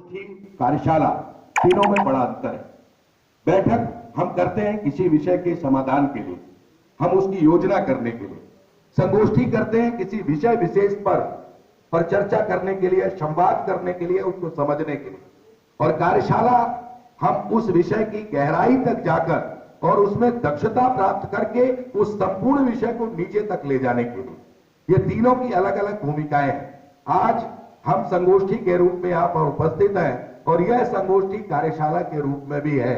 संगोष्ठी, कार्यशाला, तीनों में बड़ा अंतर है। बैठक हम करते हैं किसी विषय के समाधान के लिए, हम उसकी योजना करने के लिए। संगोष्ठी करते हैं किसी विषय विशेष पर चर्चा करने के लिए, संवाद करने के लिए, उसको समझने के लिए। और कार्यशाला हम उस विषय की गहराई तक जाकर और उसमें दक्षता प्राप्त करके उस संपूर्ण विषय को नीचे तक ले जाने के लिए। ये तीनों की अलग अलग भूमिकाएं हैं। आज हम संगोष्ठी के रूप में यहाँ पर उपस्थित हैं और यह संगोष्ठी कार्यशाला के रूप में भी है,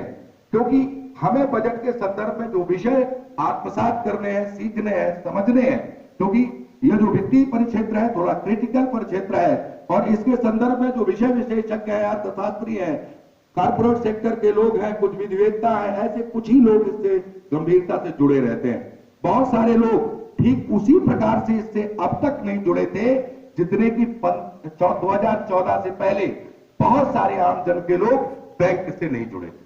क्योंकि हमें बजट के संदर्भ में जो विषय आत्मसात करने हैं, सीखने हैं, समझने हैं, क्योंकि यह जो वित्तीय परिक्षेत्र है थोड़ा क्रिटिकल परिक्षेत्र है और इसके संदर्भ में जो विषय विशेषज्ञ है, अर्थशास्त्री है, कारपोरेट सेक्टर के लोग हैं, कुछ विद्वेत्ता है, ऐसे कुछ ही लोग इससे गंभीरता से जुड़े रहते हैं। बहुत सारे लोग ठीक उसी प्रकार से इससे अब तक नहीं जुड़े थे जितने की 2014 से पहले बहुत सारे आम जन के लोग बैंक से नहीं जुड़े थे।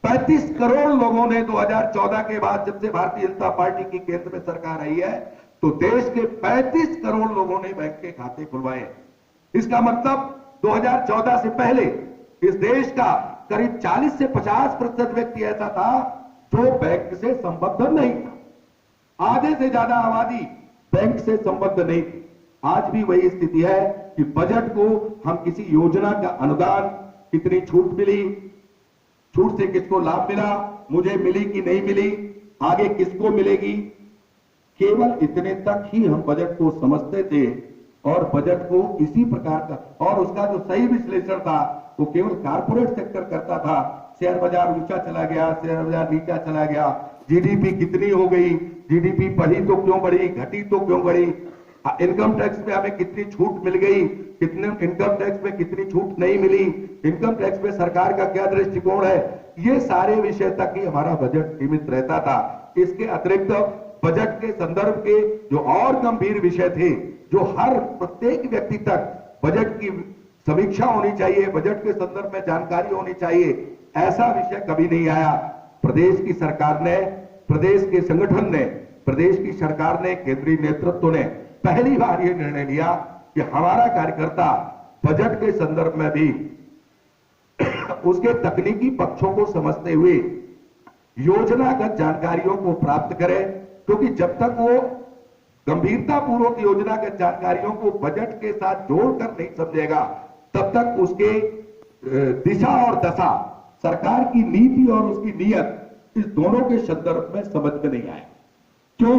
35 करोड़ लोगों ने 2014 के बाद, जब से भारतीय जनता पार्टी की केंद्र में सरकार आई है, तो देश के 35 करोड़ लोगों ने बैंक के खाते खुलवाए। इसका मतलब 2014 से पहले इस देश का करीब 40 से 50% व्यक्ति ऐसा था जो बैंक से संबद्ध नहीं था। आधे से ज्यादा आबादी बैंक से संबद्ध नहीं थी। आज भी वही स्थिति है कि बजट को हम किसी योजना का अनुदान, कितनी छूट मिली, छूट से किसको लाभ मिला, मुझे मिली कि नहीं मिली, आगे किसको मिलेगी, केवल इतने तक ही हम बजट को समझते थे और बजट को इसी प्रकार का, और उसका जो सही विश्लेषण था वो केवल कारपोरेट सेक्टर करता था। शेयर बाजार ऊंचा चला गया, शेयर बाजार नीचा चला गया, जीडीपी कितनी हो गई, जीडीपी बढ़ी तो क्यों बढ़ी, घटी तो क्यों बढ़ी, इनकम टैक्स में हमें कितनी छूट मिल गई, कितने इनकम टैक्स में कितनी छूट नहीं मिली, इनकम टैक्स में सरकार का क्या दृष्टिकोण है, ये सारे विषय तक ही हमारा बजट सीमित रहता था। इसके अतिरिक्त बजट के संदर्भ के जो और गंभीर विषय थे, जो हर प्रत्येक व्यक्ति तक बजट की समीक्षा होनी चाहिए, बजट के संदर्भ में जानकारी होनी चाहिए, ऐसा विषय कभी नहीं आया। प्रदेश की सरकार ने, प्रदेश के संगठन ने, प्रदेश की सरकार ने, केंद्रीय नेतृत्व ने पहली बार यह निर्णय लिया कि हमारा कार्यकर्ता बजट के संदर्भ में भी उसके तकनीकी पक्षों को समझते हुए योजनागत जानकारियों को प्राप्त करे, क्योंकि जब तक वो गंभीरता पूर्वक योजनागत जानकारियों को बजट के साथ जोड़कर नहीं समझेगा, तब तक उसके दिशा और दशा, सरकार की नीति और उसकी नीयत, इस दोनों के संदर्भ में समझ में नहीं आए। क्यों?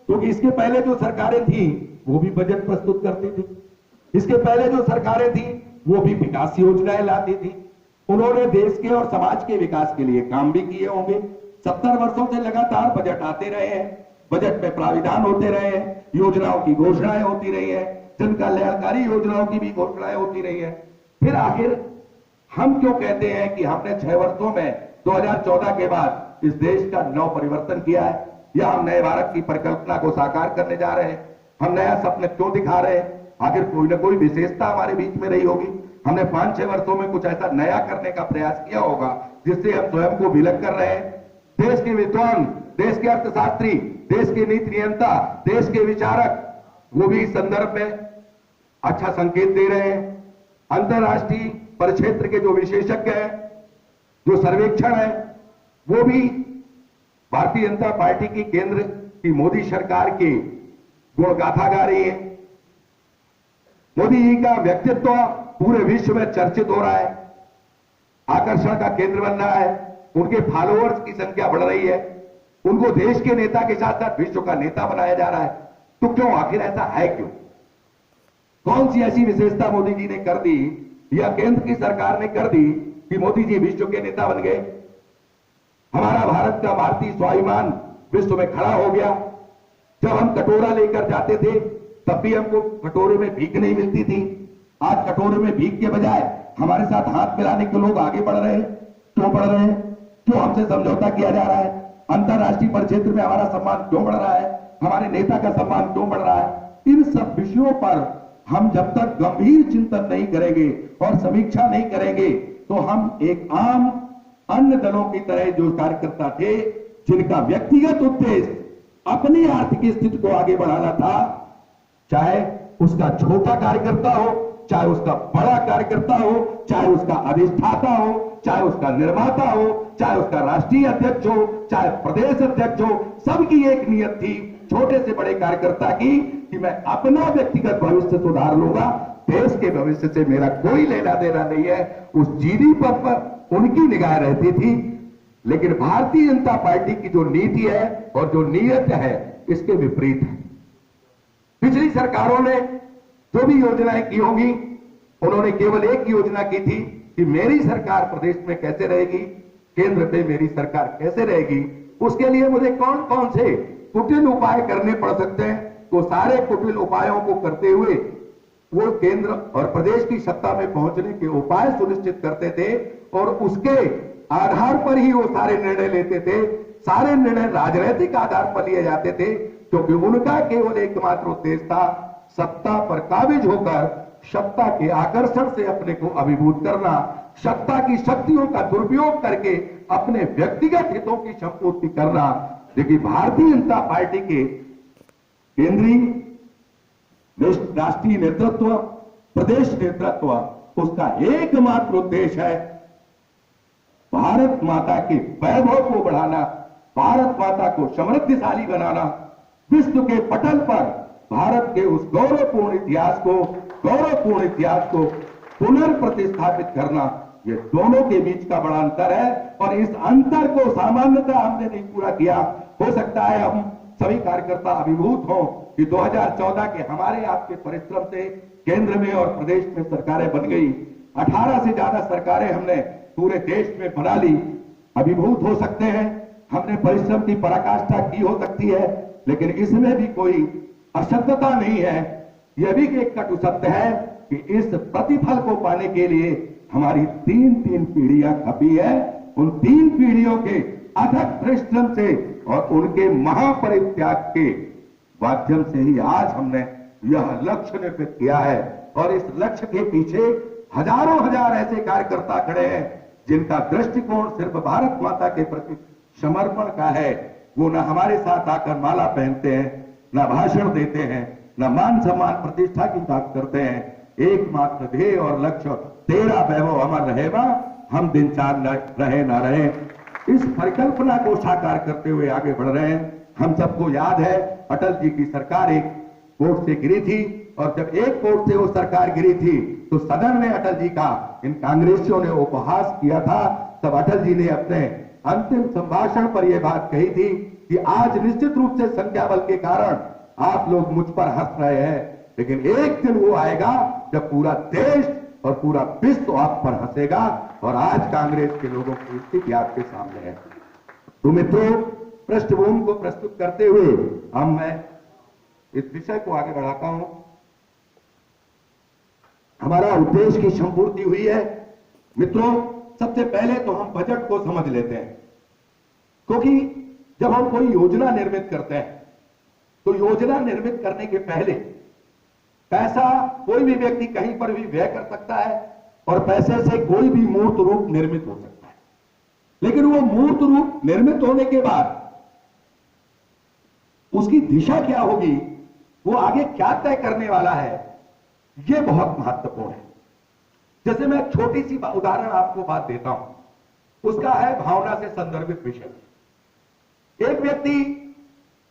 क्योंकि इसके पहले जो सरकारें थी वो भी बजट प्रस्तुत करती थी, इसके पहले जो सरकारें थी वो भी विकास योजनाएं लाती थी, उन्होंने देश के और समाज के विकास के लिए काम भी किए होंगे। 70 वर्षों से लगातार बजट आते रहे हैं, बजट में प्राविधान होते रहे हैं, योजनाओं की घोषणाएं होती रही है, जन कल्याणकारी योजनाओं की भी घोषणाएं होती रही है। फिर आखिर हम क्यों कहते हैं कि हमने 6 वर्षों में 2014 के बाद इस देश का नव परिवर्तन किया है, या हम नए भारत की परिकल्पना को साकार करने जा रहे हैं, हम नया सपने क्यों दिखा रहे हैं? आखिर कोई ना कोई विशेषता हमारे बीच में रही होगी। हमने 5-6 वर्षों में कुछ ऐसा नया करने का प्रयास किया होगा जिससे हम स्वयं को विलग कर रहे हैं। देश के विद्वान, देश के अर्थशास्त्री, देश के नीति नियंता, देश के विचारक, वो भी इस संदर्भ में अच्छा संकेत दे रहे हैं। अंतरराष्ट्रीय परिक्षेत्र के जो विशेषज्ञ हैं, जो सर्वेक्षण है, वो भी भारतीय जनता पार्टी की केंद्र की मोदी सरकार की गुणगाथा गा रही है। मोदी जी का व्यक्तित्व पूरे विश्व में चर्चित हो रहा है, आकर्षण का केंद्र बन रहा है, उनके फॉलोअर्स की संख्या बढ़ रही है, उनको देश के नेता के साथ साथ विश्व का नेता बनाया जा रहा है। तो क्यों? आखिर ऐसा है क्यों? कौन सी ऐसी विशेषता मोदी जी ने कर दी या केंद्र की सरकार ने कर दी कि मोदी जी विश्व के नेता बन गए? हमारा भारत का भारतीय स्वाभिमान विश्व में खड़ा हो गया। जब हम कटोरा लेकर जाते थे तब भी हमको कटोरे में भीख नहीं मिलती थी। आज कटोरे में भीख के बजाय हमारे साथ हाथ मिलाने के लोग आगे बढ़ रहे हैं। क्यों बढ़ रहे हैं? क्यों हमसे समझौता किया जा रहा है? अंतरराष्ट्रीय परिक्षेत्र में हमारा सम्मान क्यों बढ़ रहा है? हमारे नेता का सम्मान क्यों बढ़ रहा है? इन सब विषयों पर हम जब तक गंभीर चिंतन नहीं करेंगे और समीक्षा नहीं करेंगे तो हम एक आम अन्य दलों की तरह जो कार्यकर्ता थे, जिनका व्यक्तिगत उद्देश्य अपनी आर्थिक स्थिति को आगे बढ़ाना था, चाहे उसका छोटा कार्यकर्ता हो चाहे उसका बड़ा कार्यकर्ता हो, चाहे उसका अधिष्ठाता हो, चाहे उसका निर्माता हो, चाहे उसका राष्ट्रीय अध्यक्ष हो, चाहे प्रदेश अध्यक्ष हो, सबकी एक नियत थी छोटे से बड़े कार्यकर्ता की कि मैं अपना व्यक्तिगत भविष्य सुधार लूंगा, देश के भविष्य से मेरा कोई लेना देना नहीं है। उस जीडी पद पर उनकी निगाह रहती थी। लेकिन भारतीय जनता पार्टी की जो नीति है और जो नीयत है इसके विपरीत है। पिछली सरकारों ने जो भी योजनाएं की होंगी, उन्होंने केवल एक योजना की थी कि मेरी सरकार प्रदेश में कैसे रहेगी, केंद्र पे मेरी सरकार कैसे रहेगी, उसके लिए मुझे कौन कौन से कुटिल उपाय करने पड़ सकते हैं, वो सारे कुटिल उपायों को करते हुए वो केंद्र और प्रदेश की सत्ता में पहुंचने के उपाय सुनिश्चित करते थे और उसके आधार पर ही वो सारे निर्णय लेते थे। सारे निर्णय राजनीतिक आधार पर लिए जाते थे क्योंकि उनका केवल एकमात्र उद्देश्य था सत्ता पर काबिज होकर सत्ता के आकर्षण से अपने को अभिभूत करना, सत्ता की शक्तियों का दुरुपयोग करके अपने व्यक्तिगत हितों की संपूर्ति करना। देखिए, भारतीय जनता पार्टी के केंद्रीय राष्ट्रीय नेतृत्व, प्रदेश नेतृत्व, उसका एकमात्र उद्देश्य है भारत माता के वैभव को बढ़ाना, भारत माता को समृद्धिशाली बनाना, विश्व के पटल पर भारत के उस गौरवपूर्ण इतिहास को पुनर्प्रतिस्थापित करना। ये दोनों के बीच का बड़ा अंतर है और इस अंतर को सामान्यतः हमने नहीं पूरा किया। हो सकता है हम सभी कार्यकर्ता अभिभूत हों कि 2014 के हमारे आपके परिश्रम से केंद्र में और प्रदेश में सरकारें बन गई, 18 से ज्यादा सरकारें हमने पूरे देश में बना ली। अभिभूत हो सकते हैं, हमने परिश्रम की पराकाष्ठा की हो सकती है, लेकिन इसमें भी कोई असत्यता नहीं है। यह भी एक कटु सत्य है कि इस प्रतिफल को पाने के लिए हमारी तीन पीढ़ियां खपी है। उन 3 पीढ़ियों के अथक परिश्रम से और उनके महापरित्याग के माध्यम से ही आज हमने यह लक्ष्य निर्मित किया है और इस लक्ष्य के पीछे हजारों हजार ऐसे कार्यकर्ता खड़े हैं जिनका दृष्टिकोण सिर्फ भारत माता के प्रति समर्पण का है। वो न हमारे साथ आकर माला पहनते हैं, न भाषण देते हैं, न मान सम्मान प्रतिष्ठा की बात करते हैं। एकमात्र ध्येय और लक्ष्य, तेरा वैभव अमर रहेगा, हम दिन चार रहे ना रहे, इस परिकल्पना को साकार करते हुए आगे बढ़ रहे हैं। हम सबको याद है अटल जी की सरकार एक कोर्ट से गिरी थी और जब एक कोर्ट से वो सरकार गिरी थी तो सदन में अटल जी का इन कांग्रेसियों ने उपहास किया था। तब अटल जी ने अपने अंतिम संभाषण पर यह बात कही थी कि आज निश्चित रूप से संख्या बल के कारण आप लोग मुझ पर हंस रहे हैं, लेकिन एक दिन वो आएगा जब पूरा देश और पूरा विश्व आप पर हंसेगा। और आज कांग्रेस के लोगों की स्थिति आपके सामने है। तो मित्रों, पृष्ठभूमि को प्रस्तुत करते हुए मैं इस विषय को आगे बढ़ाता हूं। हमारा उद्देश्य की संपूर्ति हुई है। मित्रों, सबसे पहले तो हम बजट को समझ लेते हैं, क्योंकि जब हम कोई योजना निर्मित करते हैं तो योजना निर्मित करने के पहले पैसा कोई भी व्यक्ति कहीं पर भी व्यय कर सकता है और पैसे से कोई भी मूर्त रूप निर्मित हो सकता है, लेकिन वो मूर्त रूप निर्मित होने के बाद उसकी दिशा क्या होगी, वो आगे क्या तय करने वाला है, ये बहुत महत्वपूर्ण है। जैसे मैं छोटी सी उदाहरण आपको बात देता हूं, उसका है भावना से संदर्भित विषय। एक व्यक्ति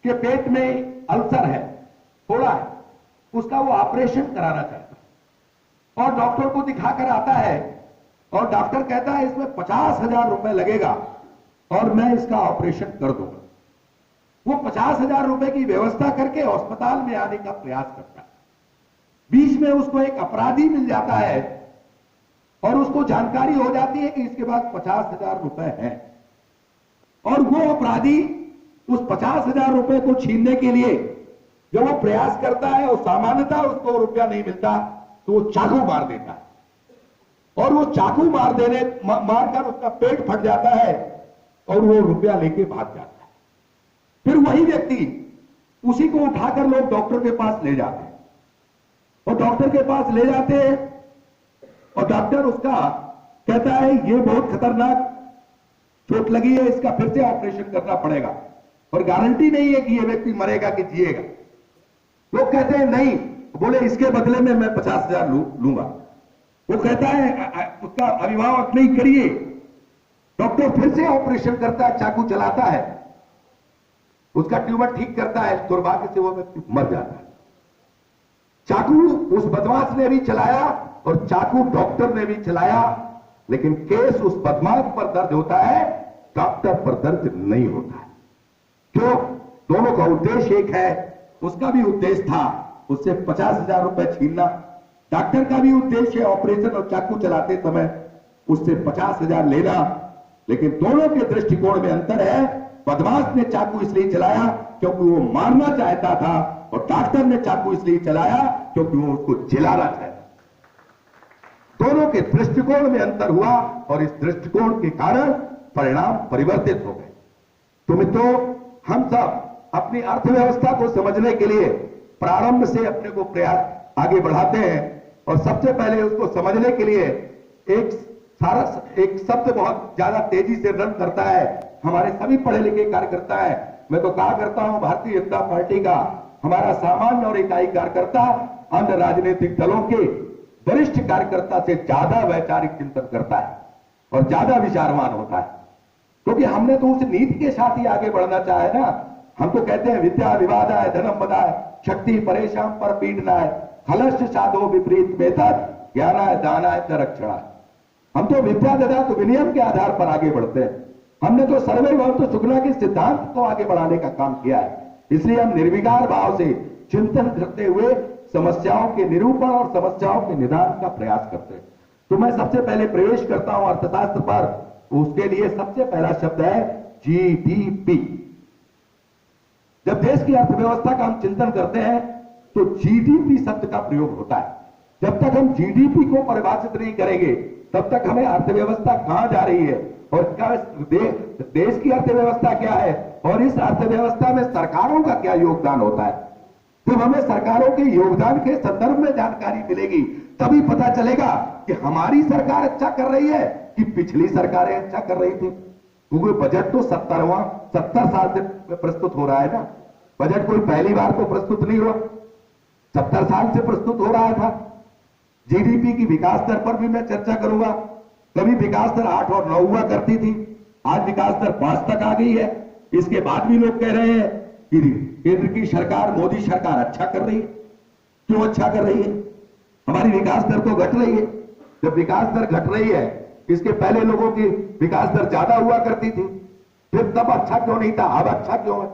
के पेट में अल्सर है, फोड़ा है, उसका वो ऑपरेशन कराना चाहता है और डॉक्टर को दिखाकर आता है और डॉक्टर कहता है इसमें 50,000 रुपए लगेगा और मैं इसका ऑपरेशन कर दूंगा। वो 50,000 रुपए की व्यवस्था करके अस्पताल में आने का प्रयास करता है। बीच में उसको एक अपराधी मिल जाता है और उसको जानकारी हो जाती है कि इसके पास 50,000 रुपए हैं और वो अपराधी उस 50,000 रुपए को छीनने के लिए जब वो प्रयास करता है और सामान्यतः उसको रुपया नहीं मिलता तो वो चाकू मार देता है और वो चाकू मारकर उसका पेट फट जाता है और वो रुपया लेके भाग जाता है। फिर वही व्यक्ति उसी को उठाकर लोग डॉक्टर के पास ले जाते हैं और डॉक्टर के पास ले जाते हैं और डॉक्टर उसका कहता है ये बहुत खतरनाक चोट लगी है, इसका फिर से ऑपरेशन करना पड़ेगा और गारंटी नहीं है कि ये व्यक्ति मरेगा कि जिएगा। लोग कहते हैं नहीं, बोले इसके बदले में मैं 50,000 लूंगा। वो कहता है उसका अभिभावक नहीं करिए। डॉक्टर फिर से ऑपरेशन करता है, चाकू चलाता है, उसका ट्यूमर ठीक करता है, दुर्भाग्य से वो व्यक्ति मर जाता है। चाकू उस बदमाश ने भी चलाया और चाकू डॉक्टर ने भी चलाया, लेकिन केस उस बदमाश पर दर्ज होता है, डॉक्टर पर दर्ज नहीं होता है। क्यों? दोनों का उद्देश्य एक है। उसका भी उद्देश्य था उससे 50,000 रुपए छीनना, डॉक्टर का भी उद्देश्य ऑपरेशन और चाकू चलाते समय उससे 50,000 लेना, लेकिन दोनों के दृष्टिकोण में अंतर है। बदमाश ने चाकू इसलिए चलाया क्योंकि वो मारना चाहता था, और डॉक्टर ने चाकू इसलिए चलाया क्योंकि वो उसको जिलाना चाहता। दोनों के दृष्टिकोण में अंतर हुआ और इस दृष्टिकोण के कारण परिणाम परिवर्तित हो गए। तो मित्रों, हम सब अपनी अर्थव्यवस्था को समझने के लिए प्रारंभ से अपने को प्रयास आगे बढ़ाते हैं, और सबसे पहले उसको समझने के लिए एक शब्द बहुत ज्यादा तेजी से रन करता है हमारे सभी पढ़े लिखे कार्यकर्ता है। मैं तो कहा करता हूं, भारतीय जनता पार्टी का हमारा सामान्य और इकाई कार्यकर्ता अन्य राजनीतिक दलों के वरिष्ठ कार्यकर्ता से ज्यादा वैचारिक चिंतन करता है और ज्यादा विचारवान होता है, क्योंकि हमने तो उस नीति के साथ ही आगे बढ़ना चाहे ना। हम तो कहते हैं विद्या विवादाय धर्म बदाय शक्ति परेशान पर पीड़नाय हलस्य साधो विपरीत मेतद ज्ञानाय दानाय च रक्षणाय। हम तो विद्या ददा तो विनियम के आधार पर आगे बढ़ते हैं। हमने तो सर्वे भवतु सुखना के सिद्धांत को आगे बढ़ाने का काम किया है। इसलिए हम निर्विकार भाव से चिंतन करते हुए समस्याओं के निरूपण और समस्याओं के निदान का प्रयास करते हैं। तो मैं सबसे पहले प्रवेश करता हूं अर्थशास्त्र पर। उसके लिए सबसे पहला शब्द है जीडीपी। जब देश की अर्थव्यवस्था का हम चिंतन करते हैं तो जीडीपी शब्द का प्रयोग होता है। जब तक हम जीडीपी को परिभाषित नहीं करेंगे तब तक हमें अर्थव्यवस्था कहां जा रही है और देश की अर्थव्यवस्था क्या है और इस अर्थव्यवस्था में सरकारों का क्या योगदान होता है। जब हमें सरकारों के योगदान के संदर्भ में जानकारी मिलेगी तभी पता चलेगा कि हमारी सरकार अच्छा कर रही है कि पिछली सरकारें अच्छा कर रही थी। क्योंकि बजट तो 70 साल से प्रस्तुत हो रहा है ना। बजट कोई पहली बार तो प्रस्तुत नहीं हुआ, 70 साल से प्रस्तुत हो रहा था। जीडीपी की विकास दर पर भी मैं चर्चा करूंगा। कभी विकास दर 8 और 9 हुआ करती थी, आज विकास दर 5 तक आ गई है। इसके बाद भी लोग कह रहे हैं कि केंद्र की सरकार, मोदी सरकार अच्छा कर रही है। क्यों अच्छा कर रही है? हमारी विकास दर तो घट रही है। जब विकास दर घट रही है, इसके पहले लोगों की विकास दर ज्यादा हुआ करती थी, फिर तब अच्छा क्यों नहीं था, अब अच्छा क्यों है?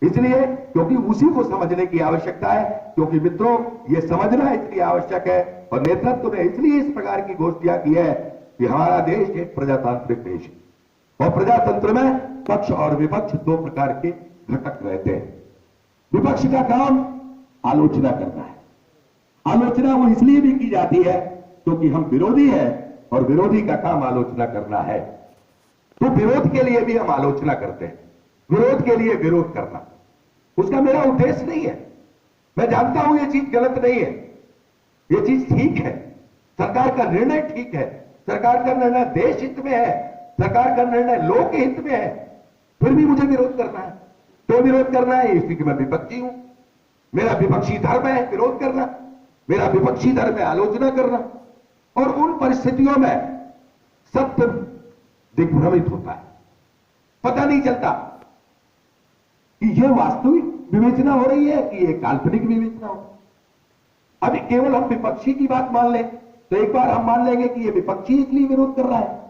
इसलिए क्योंकि उसी को समझने की आवश्यकता है। क्योंकि मित्रों, यह समझना इसलिए आवश्यक है और नेतृत्व ने इसलिए इस प्रकार की घोषणा की है कि हमारा देश एक प्रजातांत्रिक देश है और प्रजातंत्र में पक्ष और विपक्ष 2 प्रकार के घटक रहते हैं। विपक्ष का काम आलोचना करना है। आलोचना वो इसलिए भी की जाती है क्योंकि हम विरोधी हैं और विरोधी का काम आलोचना करना है। तो विरोध के लिए भी हम आलोचना करते हैं, विरोध के लिए विरोध करना उसका मेरा उद्देश्य नहीं है। मैं जानता हूं ये चीज गलत नहीं है, ये चीज ठीक है, सरकार का निर्णय ठीक है, सरकार का निर्णय देश हित में है, सरकार का निर्णय लोक हित में है, फिर भी मुझे विरोध करना है। तो विरोध करना है इसलिए कि मैं विपक्षी हूं। मेरा विपक्षी धर्म है विरोध करना, मेरा विपक्षी धर्म है आलोचना करना। और उन परिस्थितियों में सत्य दिग्भ्रमित होता है, पता नहीं चलता कि यह वास्तविक विवेचना हो रही है कि यह काल्पनिक विवेचना हो। अभी केवल हम विपक्षी की बात मान लें तो एक बार हम मान लेंगे कि यह विपक्षी इसलिए विरोध कर रहा है।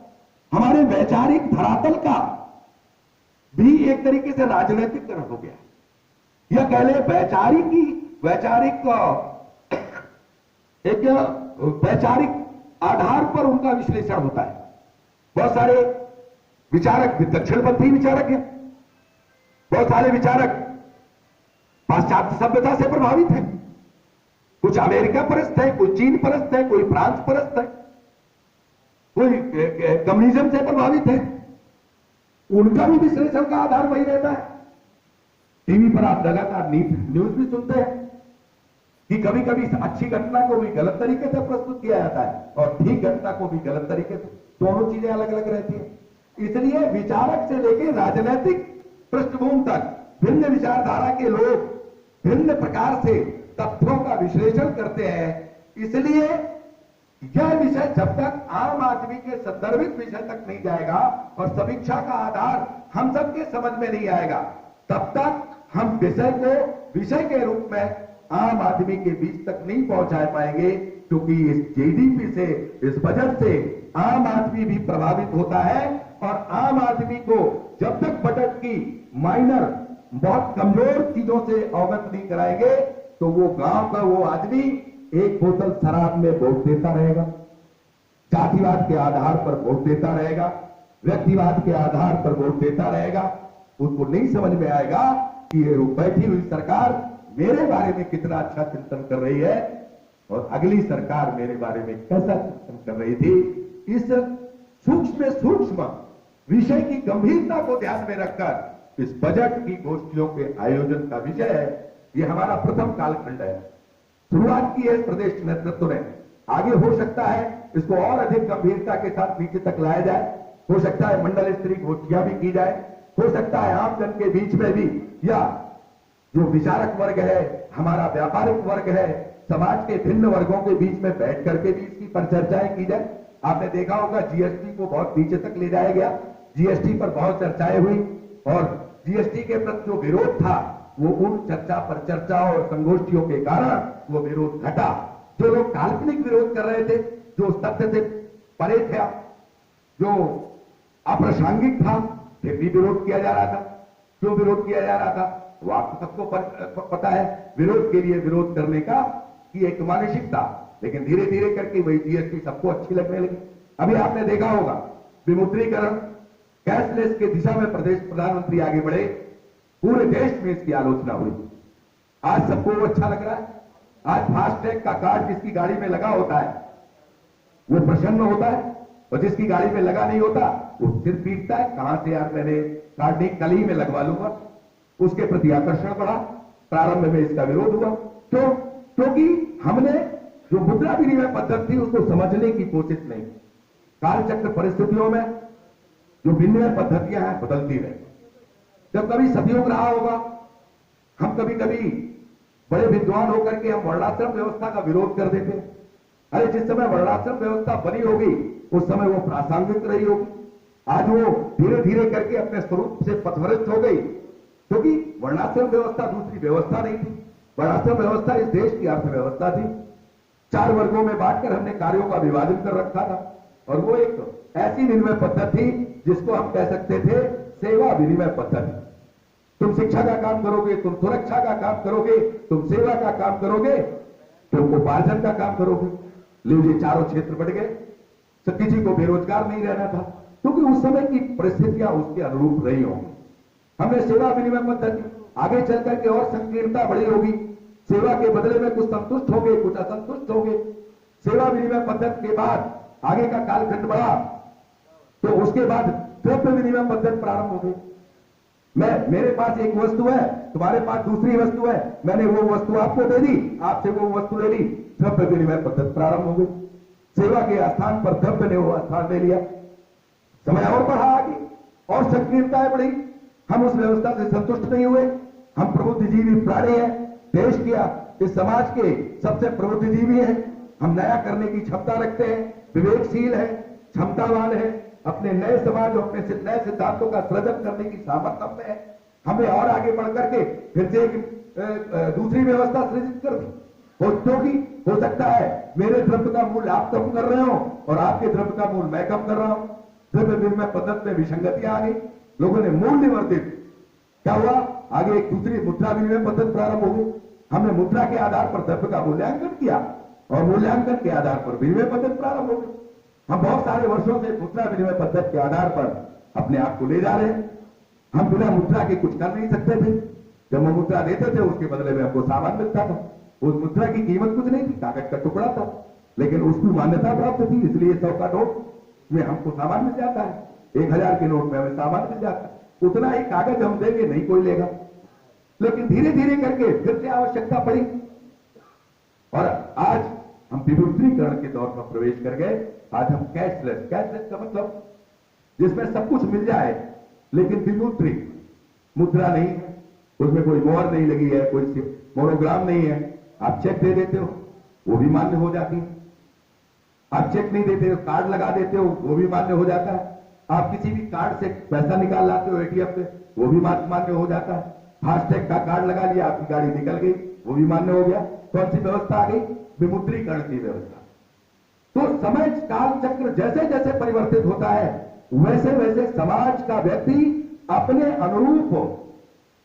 हमारे वैचारिक धरातल का भी एक तरीके से राजनीतिकरण हो गया, यह कह ले वैचारिक आधार पर उनका विश्लेषण होता है। बहुत सारे विचारक दक्षिणपंथी विचारक हैं, बहुत सारे विचारक पाश्चात्य सभ्यता से प्रभावित हैं, कुछ अमेरिका परस्त है, कोई चीन परस्त है, कोई फ्रांस परस्त है, कोई कम्युनिज्म से प्रभावित है। उनका भी विश्लेषण का आधार वही रहता है। टीवी पर आप लगातार न्यूज भी सुनते हैं कि कभी कभी अच्छी घटना को भी गलत तरीके से प्रस्तुत किया जाता है और ठीक घटना को भी गलत तरीके से, दोनों चीजें अलग अलग रहती हैं। इसलिए विचारक से लेकर राजनीतिक पृष्ठभूमि तक भिन्न विचारधारा के लोग भिन्न प्रकार से तथ्यों का विश्लेषण करते हैं। इसलिए यह विषय जब तक आम आदमी के संदर्भित विषय तक नहीं जाएगा और समीक्षा का आधार हम सबके समझ में नहीं आएगा, तब तक हम विषय को विषय के रूप में आम आदमी के बीच तक नहीं पहुंचा पाएंगे। क्योंकि इस जीडीपी से, इस बजट से आम आदमी भी प्रभावित होता है और आम आदमी को जब तक बजट की माइनर बहुत कमजोर चीजों से अवगत नहीं कराएंगे तो वो गांव का वो आदमी एक बोतल शराब में वोट देता रहेगा, जातिवाद के आधार पर वोट देता रहेगा, व्यक्तिवाद के आधार पर वोट देता रहेगा। उसको नहीं समझ में आएगा कि ये बैठी हुई सरकार मेरे बारे में कितना अच्छा चिंतन कर रही है और अगली सरकार मेरे बारे में कैसा चिंतन कर रही थी। इस सूक्ष्म विषय की गंभीरता को ध्यान में रखकर इस बजट की गोष्ठियों के आयोजन का विषय है। ये हमारा प्रथम कालखंड है, शुरुआत की है इस प्रदेश नेतृत्व ने। आगे हो सकता है इसको और अधिक गंभीरता के साथ नीचे तक लाया जाए, हो सकता है मंडल स्तरीय गोष्ठियां भी की जाए, हो सकता है आम जन के बीच में भी, या जो विचारक वर्ग है, हमारा व्यापारिक वर्ग है, समाज के भिन्न वर्गों के बीच में बैठ करके भी इसकी पर चर्चाएं की जाए। आपने देखा होगा जीएसटी को बहुत नीचे तक ले जाया गया, जीएसटी पर बहुत चर्चाएं हुई और जीएसटी के प्रति जो विरोध था वो उन चर्चा पर चर्चा और संगोष्ठियों के कारण वो विरोध घटा। जो लोग काल्पनिक विरोध कर रहे थे, जो तथ्य से परे थे, जो अप्रासंगिक था, फिर भी विरोध किया जा रहा था। क्यों विरोध किया जा रहा था वो आपको सबको पता है। विरोध के लिए विरोध करने का की एक मानसिकता, लेकिन धीरे धीरे करके वही जीएसटी सबको अच्छी लगने लगी। अभी आपने देखा होगा विमुद्रीकरण, कैशलेस के दिशा में प्रदेश प्रधानमंत्री आगे बढ़े, पूरे देश में इसकी आलोचना हुई। आज सबको वो अच्छा लग रहा है। आज फास्टैग का कार्ड जिसकी गाड़ी में लगा होता है वो प्रसन्न होता है और जिसकी गाड़ी में लगा नहीं होता वो सिर पीटता है, कहां से यार मैंने कार्ड नहीं कल ही में लगवा लूंगा। उसके प्रति आकर्षण बढ़ा, प्रारंभ में इसका विरोध हुआ। क्यों? क्योंकि हमने जो मुद्रा विनिमय पद्धति थी उसको समझने की कोशिश नहीं। कालचक्र परिस्थितियों में जो विनिमय पद्धतियां हैं बदलती रहे। जब कभी सतयुग रहा होगा, हम कभी कभी बड़े विद्वान होकर के हम वर्णाश्रम व्यवस्था का विरोध कर देते हैं। अरे जिस समय वर्णाश्रम व्यवस्था बनी होगी उस समय वो प्रासंगिक रही होगी। आज वो धीरे धीरे करके अपने स्वरूप से पथभ्रष्ट हो गई, क्योंकि वर्णाश्रम व्यवस्था दूसरी व्यवस्था नहीं थी। वर्णाश्रम व्यवस्था इस देश की अर्थव्यवस्था थी। 4 वर्गों में बांटकर हमने कार्यों का विभाजन कर रखा था और वो एक ऐसी विनिमय पद्धति थी जिसको हम कह सकते थे सेवा विनिमय पद्धति। तुम शिक्षा का काम करोगे, तुम सुरक्षा का काम करोगे, तुम सेवा का काम करोगे, तुम उपार्जन का काम करोगे। लीजिए चारों क्षेत्र बढ़ गए, तो किसी को बेरोजगार नहीं रहना था, क्योंकि उस समय की परिस्थितियां उसके अनुरूप रही होंगी। हमने सेवा विनिमय पद्धति, आगे चल करके और संकीर्णता बड़ी होगी। सेवा के बदले में कुछ संतुष्ट होंगे, कुछ असंतुष्ट होंगे। सेवा विनिमय पद्धति के बाद आगे का कालखंड बढ़ा तो उसके बाद द्रव्य विनिमय पद्धति प्रारंभ हो गई। मेरे पास एक वस्तु है, तुम्हारे पास दूसरी वस्तु है, मैंने वो वस्तु आपको दे दी, आपसे वो वस्तु ले ली, द्रव्य विनिमय पद्धति प्रारंभ हो गई। सेवा के स्थान पर द्रव्य ने वो स्थान ले लिया। समय और बढ़ा आगे और संकीर्णताएं बढ़ी। हम उस व्यवस्था से संतुष्ट नहीं हुए। हम प्रबुद्धिजीवी प्राणी हैं, देश के इस समाज के सबसे प्रबुद्धिजीवी हैं। हम नया करने की क्षमता रखते हैं, विवेकशील है, क्षमतावान है, अपने नए समाज और अपने नए सिद्धांतों का सृजन करने की सामर्थ्य में है। हमें और आगे बढ़ करके फिर से एक दूसरी व्यवस्था सृजित कर दी। क्योंकि हो सकता है मेरे द्रव्य का मूल्य आप कम कर रहे हो और आपके द्रव्य का मूल्य मैं कम कर रहा हूं। द्रव्य विनिमय पद्धति में विसंगतियां आ गई, लोगों ने मूल्य वर्धित। क्या हुआ? आगे एक दूसरी मुद्रा विनिमय पद्धति प्रारंभ हो गई। हमने मुद्रा के आधार पर द्रव्य का मूल्यांकन किया और मूल्यांकन के आधार पर विनिमय पद्धति प्रारंभ हो गई। हम बहुत सारे वर्षों से मुद्रा विनिमय पद्धति के आधार पर अपने आप को ले जा रहे हैं। हम बिना मुद्रा के कुछ कर नहीं सकते थे। जब हम मुद्रा देते थे उसके बदले में हमको सामान मिलता था। उस मुद्रा की कीमत कुछ नहीं थी, कागज का टुकड़ा था, लेकिन उसकी मान्यता प्राप्त थी। इसलिए 100 का नोट में हमको सामान मिल जाता है, 1000 के नोट में हमें सामान मिल जाता है। उतना ही कागज हम देंगे, नहीं कोई लेगा। लेकिन धीरे धीरे करके फिर से आवश्यकता पड़ी और आज हम विमुद्रीकरण के दौर में प्रवेश कर गए। आज हम कैशलेस का मतलब जिसमें सब कुछ मिल जाए लेकिन विमुद्रित, मुद्रा नहीं है, उसमें कोई मोहर नहीं लगी है, कोई मोनोग्राम नहीं है। आप चेक दे देते हो, वो भी मान्य हो जाती है। आप चेक नहीं देते हो, कार्ड लगा देते हो, वो भी मान्य हो जाता है। आप किसी भी कार्ड से पैसा निकाल लाते हो एटीएम पे, वो भी मान्य हो जाता है। फास्टैग का कार्ड लगा लिया, आपकी गाड़ी निकल गई, वो भी मान्य हो गया। कौन सी व्यवस्था आ गई? विमुद्रीकरण की व्यवस्था। तो समय काल चक्र जैसे जैसे परिवर्तित होता है, वैसे वैसे समाज का व्यक्ति अपने अनुरूप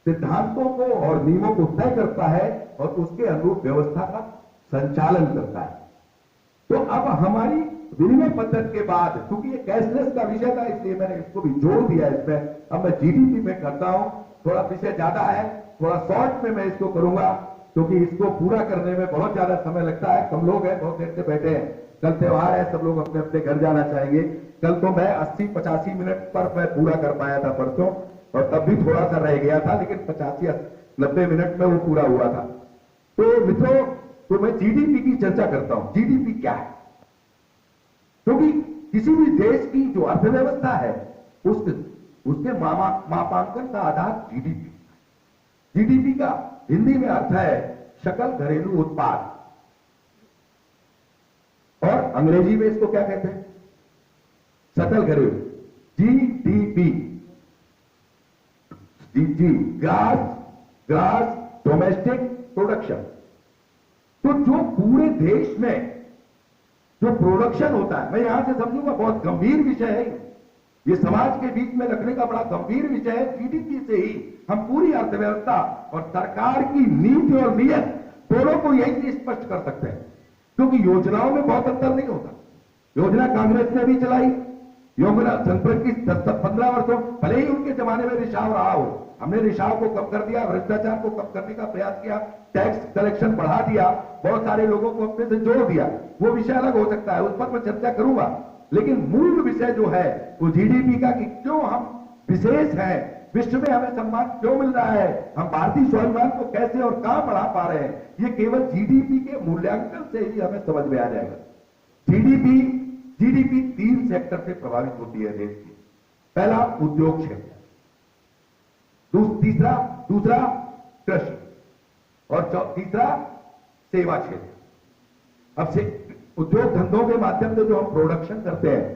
सिद्धांतों को और नियमों को तय करता है और उसके अनुरूप व्यवस्था का संचालन करता है। तो अब हमारी विनिमय पद्धति के बाद, क्योंकि ये कैशलेस का विषय था इसलिए मैंने इसको भी जोड़ दिया इसमें। अब मैं जीडीपी में करता हूं, थोड़ा विषय ज्यादा है, थोड़ा शॉर्ट में मैं इसको करूंगा, क्योंकि इसको पूरा करने में बहुत ज्यादा समय लगता है। कम लोग हैं, बहुत देर से बैठे हैं, कल त्योहार है, सब लोग अपने अपने घर जाना चाहेंगे। कल तो मैं 80-85 मिनट पर मैं पूरा कर पाया था परसों, और तब भी थोड़ा सा रह गया था, लेकिन 85-90 मिनट में वो पूरा हुआ था। तो मित्रों, तो मैं जीडीपी की चर्चा करता हूं। जीडीपी क्या है? क्योंकि किसी भी देश की जो अर्थव्यवस्था है उसके मापांकन का आधार जीडीपी। जीडीपी का हिंदी में अर्थ है सकल घरेलू उत्पाद, और अंग्रेजी में इसको क्या कहते हैं? सकल घरेलू, जीडीपी। जी, ग्रास डोमेस्टिक प्रोडक्शन। तो जो पूरे देश में जो प्रोडक्शन होता है, मैं यहां से समझूंगा बहुत गंभीर विषय है ये समाज के बीच में रखने का बड़ा गंभीर विषय है। जीडीपी से ही हम पूरी अर्थव्यवस्था और सरकार की नीति और नियत दोनों को यही से स्पष्ट कर सकते हैं, क्योंकि योजनाओं में बहुत अंतर नहीं होता। योजना कांग्रेस ने भी चलाई, योजना जनपद की 10-15 वर्षों, भले ही उनके जमाने में रिसाव रहा हो, हमने रिसाव को कम कर दिया, भ्रष्टाचार को कम करने का प्रयास किया, टैक्स कलेक्शन बढ़ा दिया, बहुत सारे लोगों को अपने से जोड़ दिया, वो विषय अलग हो सकता है, उस पर मैं चर्चा करूंगा। लेकिन मूल विषय जो है वो जीडीपी का, कि क्यों हम विशेष हैं, विश्व में हमें सम्मान क्यों मिल रहा है, हम भारतीय स्वाभिमान को कैसे और कहां बढ़ा पा रहे हैं, ये केवल जीडीपी के मूल्यांकन से ही हमें समझ में आ जाएगा। जीडीपी 3 सेक्टर से प्रभावित होती है देश की। पहला उद्योग क्षेत्र, दूसरा कृषि, और तीसरा सेवा क्षेत्र। अब से उद्योग धंधों के माध्यम से जो हम प्रोडक्शन करते हैं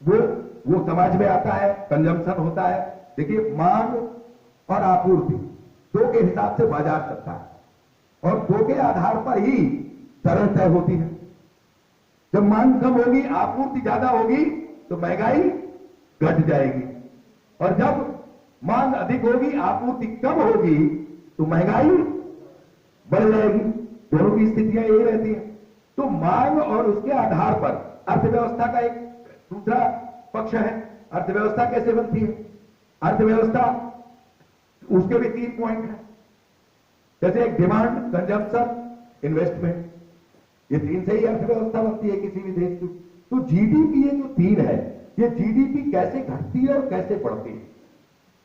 वो समाज में आता है, कंजम्पशन होता है। देखिए, मांग और आपूर्ति दो के हिसाब से बाजार चलता है, और दो के आधार पर ही दरें तय होती है। जब मांग कम होगी, आपूर्ति ज्यादा होगी, तो महंगाई घट जाएगी, और जब मांग अधिक होगी, आपूर्ति कम होगी, तो महंगाई बढ़ जाएगी। दोनों की स्थितियां यही रहती हैं। तो मांग और उसके आधार पर अर्थव्यवस्था का एक दूसरा पक्ष है। अर्थव्यवस्था कैसे बनती है? अर्थव्यवस्था, उसके भी 3 पॉइंट हैं, जैसे एक डिमांड, कंजम्पशन, इन्वेस्टमेंट। ये 3 से ही अर्थव्यवस्था बनती है किसी भी देश की। तो जीडीपी, ये जो 3 है, ये जीडीपी कैसे घटती है और कैसे बढ़ती है,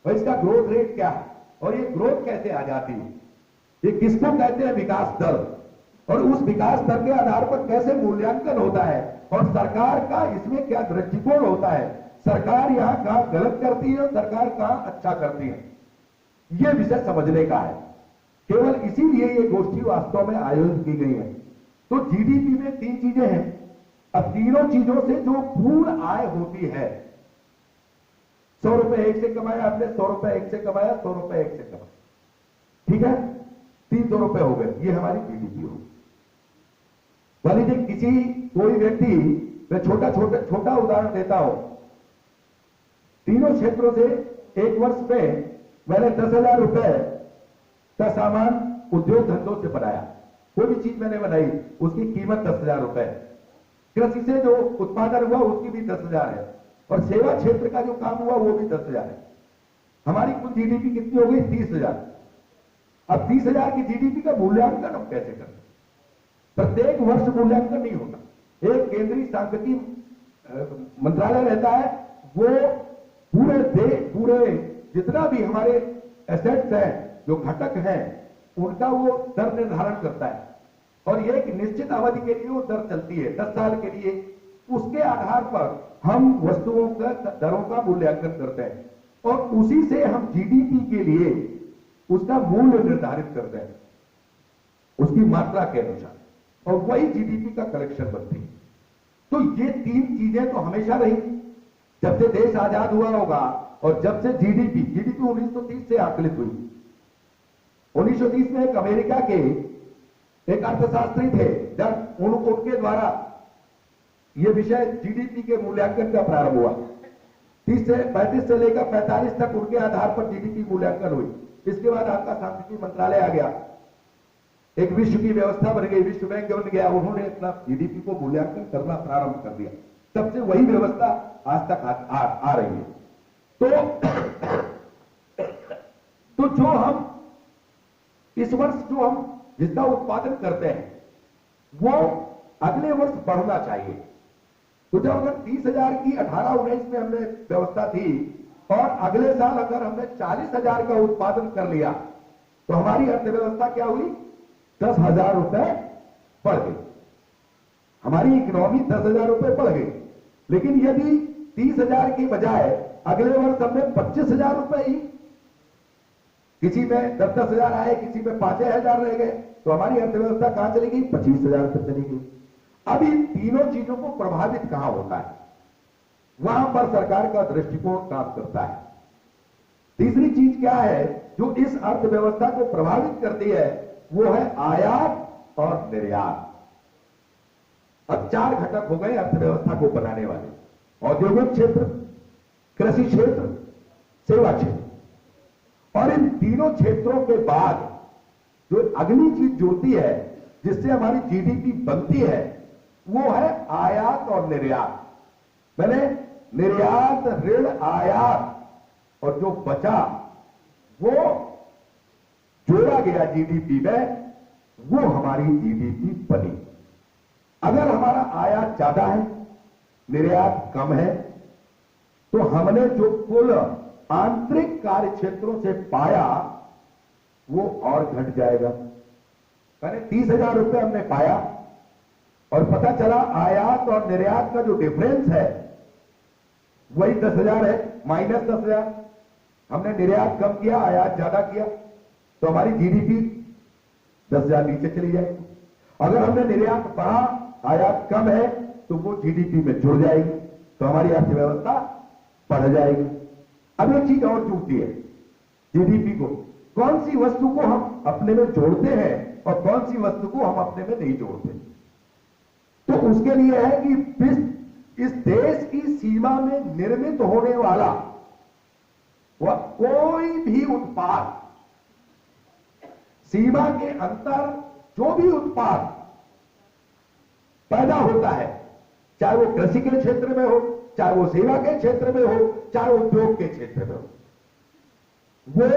और इसका ग्रोथ रेट क्या है, और ये ग्रोथ कैसे आ जाती है, ये किसको कहते हैं विकास दर, और उस विकास दर के आधार पर कैसे मूल्यांकन होता है, और सरकार का इसमें क्या दृष्टिकोण होता है, सरकार यहां कहां गलत करती है और सरकार कहां अच्छा करती है, यह विषय समझने का है। केवल इसीलिए ये गोष्ठी वास्तव में आयोजित की गई है। तो जीडीपी में 3 चीजें हैं। अब तीनों चीजों से जो पूर्ण आय होती है, 100 रुपए एक से कमाया आपने, 100 रुपए एक से कमाया, 100 रुपए एक से कमाया, ठीक है, 300 रुपए हो गए, ये हमारी जीडीपी होगी। मान लीजिए कोई व्यक्ति, मैं छोटा उदाहरण देता हूं, तीनों क्षेत्रों से एक वर्ष में मैंने 10,000 रुपए का सामान उद्योग धंधों से बनाया। कोई भी चीज मैंने बनाई, उसकी कीमत 10,000 रुपए। कृषि से जो उत्पादन हुआ उसकी भी 10,000 है, और सेवा क्षेत्र का जो काम हुआ वो भी 10,000 है। हमारी कुल जीडीपी कितनी हो गई? 30,000। अब 30,000 की जीडीपी का मूल्यांकन हम कैसे करें? प्रत्येक वर्ष मूल्यांकन नहीं होता। एक केंद्रीय सांख्यिकी मंत्रालय रहता है, वो पूरे जितना भी हमारे एसेट्स हैं, जो घटक हैं, उनका वो दर निर्धारण करता है, और एक निश्चित अवधि के लिए वो दर चलती है, 10 साल के लिए। उसके आधार पर हम वस्तुओं का दरों का मूल्यांकन करते हैं, और उसी से हम जीडीपी के लिए उसका मूल्य निर्धारित करते हैं। उसकी मात्रा के अनुसार, और वही जीडीपी का कलेक्शन बनती है। तो ये तीन चीजें तो हमेशा रही, जब से देश आजाद हुआ होगा, और जब से जीडीपी 1930 से आकलित हुई। 1930 में एक अमेरिका के एक अर्थशास्त्री थे, जब उनके द्वारा यह विषय जीडीपी के मूल्यांकन का प्रारंभ हुआ। 35 से लेकर 45 तक उनके आधार पर जीडीपी मूल्यांकन हुई। इसके बाद आपका सांख्यिकी मंत्रालय आ गया, एक विश्व की व्यवस्था बन गई, विश्व बैंक बन गया, उन्होंने अपना जीडीपी को मूल्यांकन करना प्रारंभ कर दिया। तब से वही व्यवस्था आज तक आ रही है। तो जो हम इस वर्ष जो हम जितना उत्पादन करते हैं वो अगले वर्ष बढ़ना चाहिए। तो जब अगर 30,000 की 18-19 में हमने व्यवस्था थी, और अगले साल अगर हमने 40,000 का उत्पादन कर लिया, तो हमारी अर्थव्यवस्था क्या हुई? 10,000 रुपए बढ़ गई, हमारी इकोनॉमी 10,000 रुपए बढ़ गई। लेकिन यदि 30,000 की बजाय अगले वर्ष हमने 25,000 रुपए ही, किसी में 10,000 आए, किसी में 5,000 रह गए, तो हमारी अर्थव्यवस्था कहां चली गई? 25,000 तक चली गई। अब इन तीनों चीजों को प्रभावित कहां होता है, वहां पर सरकार का दृष्टिकोण काम करता है। तीसरी चीज क्या है जो इस अर्थव्यवस्था को प्रभावित करती है? वो है आयात और निर्यात। अब 4 घटक हो गए अर्थव्यवस्था को बनाने वाले: औद्योगिक क्षेत्र, कृषि क्षेत्र, सेवा क्षेत्र। और इन तीनों क्षेत्रों के बाद जो अगली चीज जुड़ती है, जिससे हमारी जीडीपी बनती है, वो है आयात और निर्यात। मैंने निर्यात, ऋण, आयात, और जो बचा वो जोड़ा गया जीडीपी में, वो हमारी जीडीपी बनी। अगर हमारा आयात ज्यादा है, निर्यात कम है, तो हमने जो कुल आंतरिक कार्य क्षेत्रों से पाया वो और घट जाएगा। मैंने 30,000 रुपए हमने पाया, और पता चला आयात और निर्यात का जो डिफरेंस है वही 10,000 है, माइनस 10,000। हमने निर्यात कम किया, आयात ज्यादा किया, तो हमारी जीडीपी 10,000 नीचे चली जाएगी। अगर हमने निर्यात बढ़ा, आयात कम है, तो वो जीडीपी में जुड़ जाएगी, तो हमारी अर्थव्यवस्था बढ़ जाएगी। अब एक चीज और जुड़ती है जीडीपी को, कौन सी वस्तु को हम अपने में जोड़ते हैं और कौन सी वस्तु को हम अपने में नहीं जोड़ते। तो उसके लिए है कि इस देश की सीमा में निर्मित होने वाला वह कोई भी उत्पाद, सीमा के अंतर जो भी उत्पाद पैदा होता है, चाहे वो कृषि के क्षेत्र में हो, चाहे वो सेवा के क्षेत्र में हो, चाहे उद्योग के क्षेत्र में हो, वो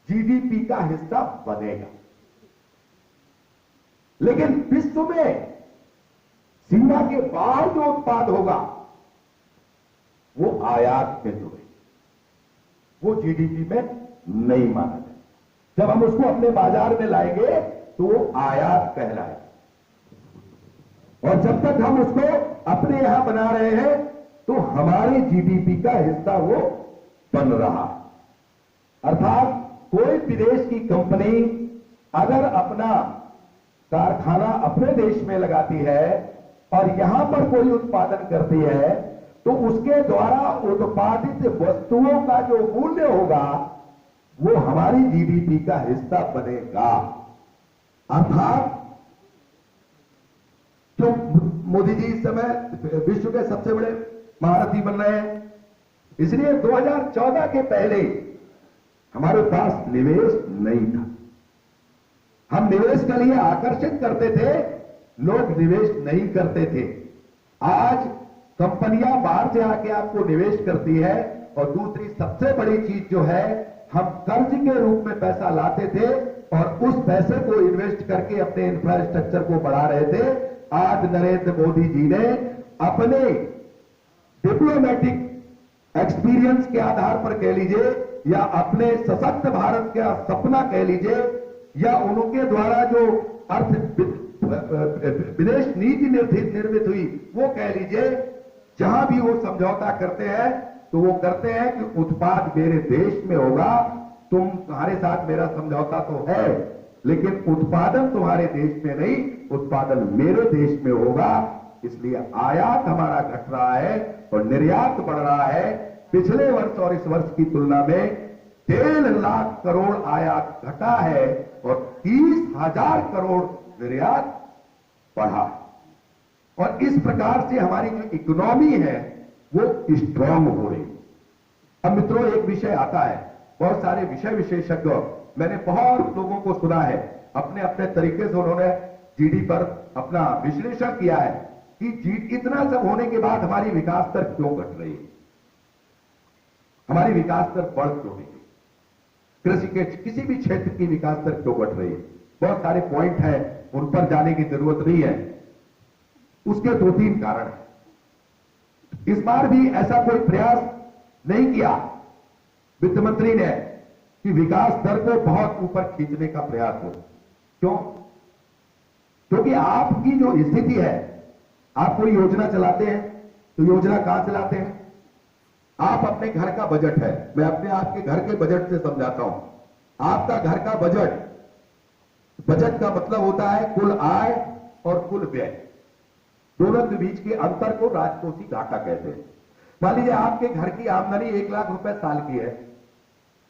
जीडीपी का हिस्सा बनेगा। लेकिन विश्व में सीमा के बाहर जो उत्पाद होगा वो आयात में जुड़े, वो जीडीपी में नहीं माना जाए। जब हम उसको अपने बाजार में लाएंगे तो वो आयात कहलाएगा, और जब तक हम उसको अपने यहां बना रहे हैं तो हमारे जीडीपी का हिस्सा वो बन रहा है। अर्थात कोई विदेश की कंपनी अगर अपना कारखाना अपने देश में लगाती है और यहां पर कोई उत्पादन करती है, तो उसके द्वारा उत्पादित वस्तुओं का जो मूल्य होगा वो हमारी जीडीपी का हिस्सा बनेगा। अर्थात जो मोदी जी इस समय विश्व के सबसे बड़े महारथी बन रहे हैं, इसलिए 2014 के पहले हमारे पास निवेश नहीं था। हम निवेश के लिए आकर्षित करते थे, लोग निवेश नहीं करते थे। आज कंपनियां बाहर से आके आपको निवेश करती है, और दूसरी सबसे बड़ी चीज जो है, हम कर्ज के रूप में पैसा लाते थे और उस पैसे को इन्वेस्ट करके अपने इंफ्रास्ट्रक्चर को बढ़ा रहे थे। आज नरेंद्र मोदी जी ने अपने डिप्लोमेटिक एक्सपीरियंस के आधार पर कह लीजिए, या अपने सशक्त भारत का सपना कह लीजिए, या उनके द्वारा जो विदेश नीति निर्मित हुई वो कह लीजिए, जहां भी वो समझौता करते हैं तो वो करते हैं कि उत्पाद मेरे देश में होगा, तुम्हारे साथ मेरा समझौता तो है, लेकिन उत्पादन तुम्हारे देश में नहीं, उत्पादन मेरे देश में होगा। इसलिए आयात हमारा घट रहा है और निर्यात बढ़ रहा है। पिछले वर्ष और इस वर्ष की तुलना में 1.5 लाख करोड़ आयात घटा है और 30,000 करोड़ निर्यात बढ़ा है। और इस प्रकार से हमारी जो इकोनॉमी है वो स्ट्रांग हो रही है। अब मित्रों, एक विषय आता है, बहुत सारे विषय विशेषज्ञ, मैंने बहुत लोगों को सुना है, अपने अपने तरीके से उन्होंने जीडी पर अपना विश्लेषण किया है कि इतना सब होने के बाद हमारी विकास दर क्यों घट रही है, हमारी विकास दर बढ़ क्यों नहीं, कृषि के किसी भी क्षेत्र की विकास दर क्यों घट रही है। बहुत सारे पॉइंट हैं, उन पर जाने की जरूरत नहीं है। उसके 2-3 कारण हैं। इस बार भी ऐसा कोई प्रयास नहीं किया वित्त मंत्री ने कि विकास दर को बहुत ऊपर खींचने का प्रयास हो। क्यों? क्योंकि आपकी जो स्थिति है, आप कोई योजना चलाते हैं तो योजना कहां चलाते हैं? आप अपने घर का बजट है, मैं अपने आपके घर के बजट से समझाता हूं। आपका घर का बजट, बजट का मतलब होता है कुल आय और कुल व्यय, दोनों के बीच के अंतर को राजकोषीय घाटा कहते हैं। मान लीजिए आपके घर की आमदनी 1 लाख रुपए साल की है,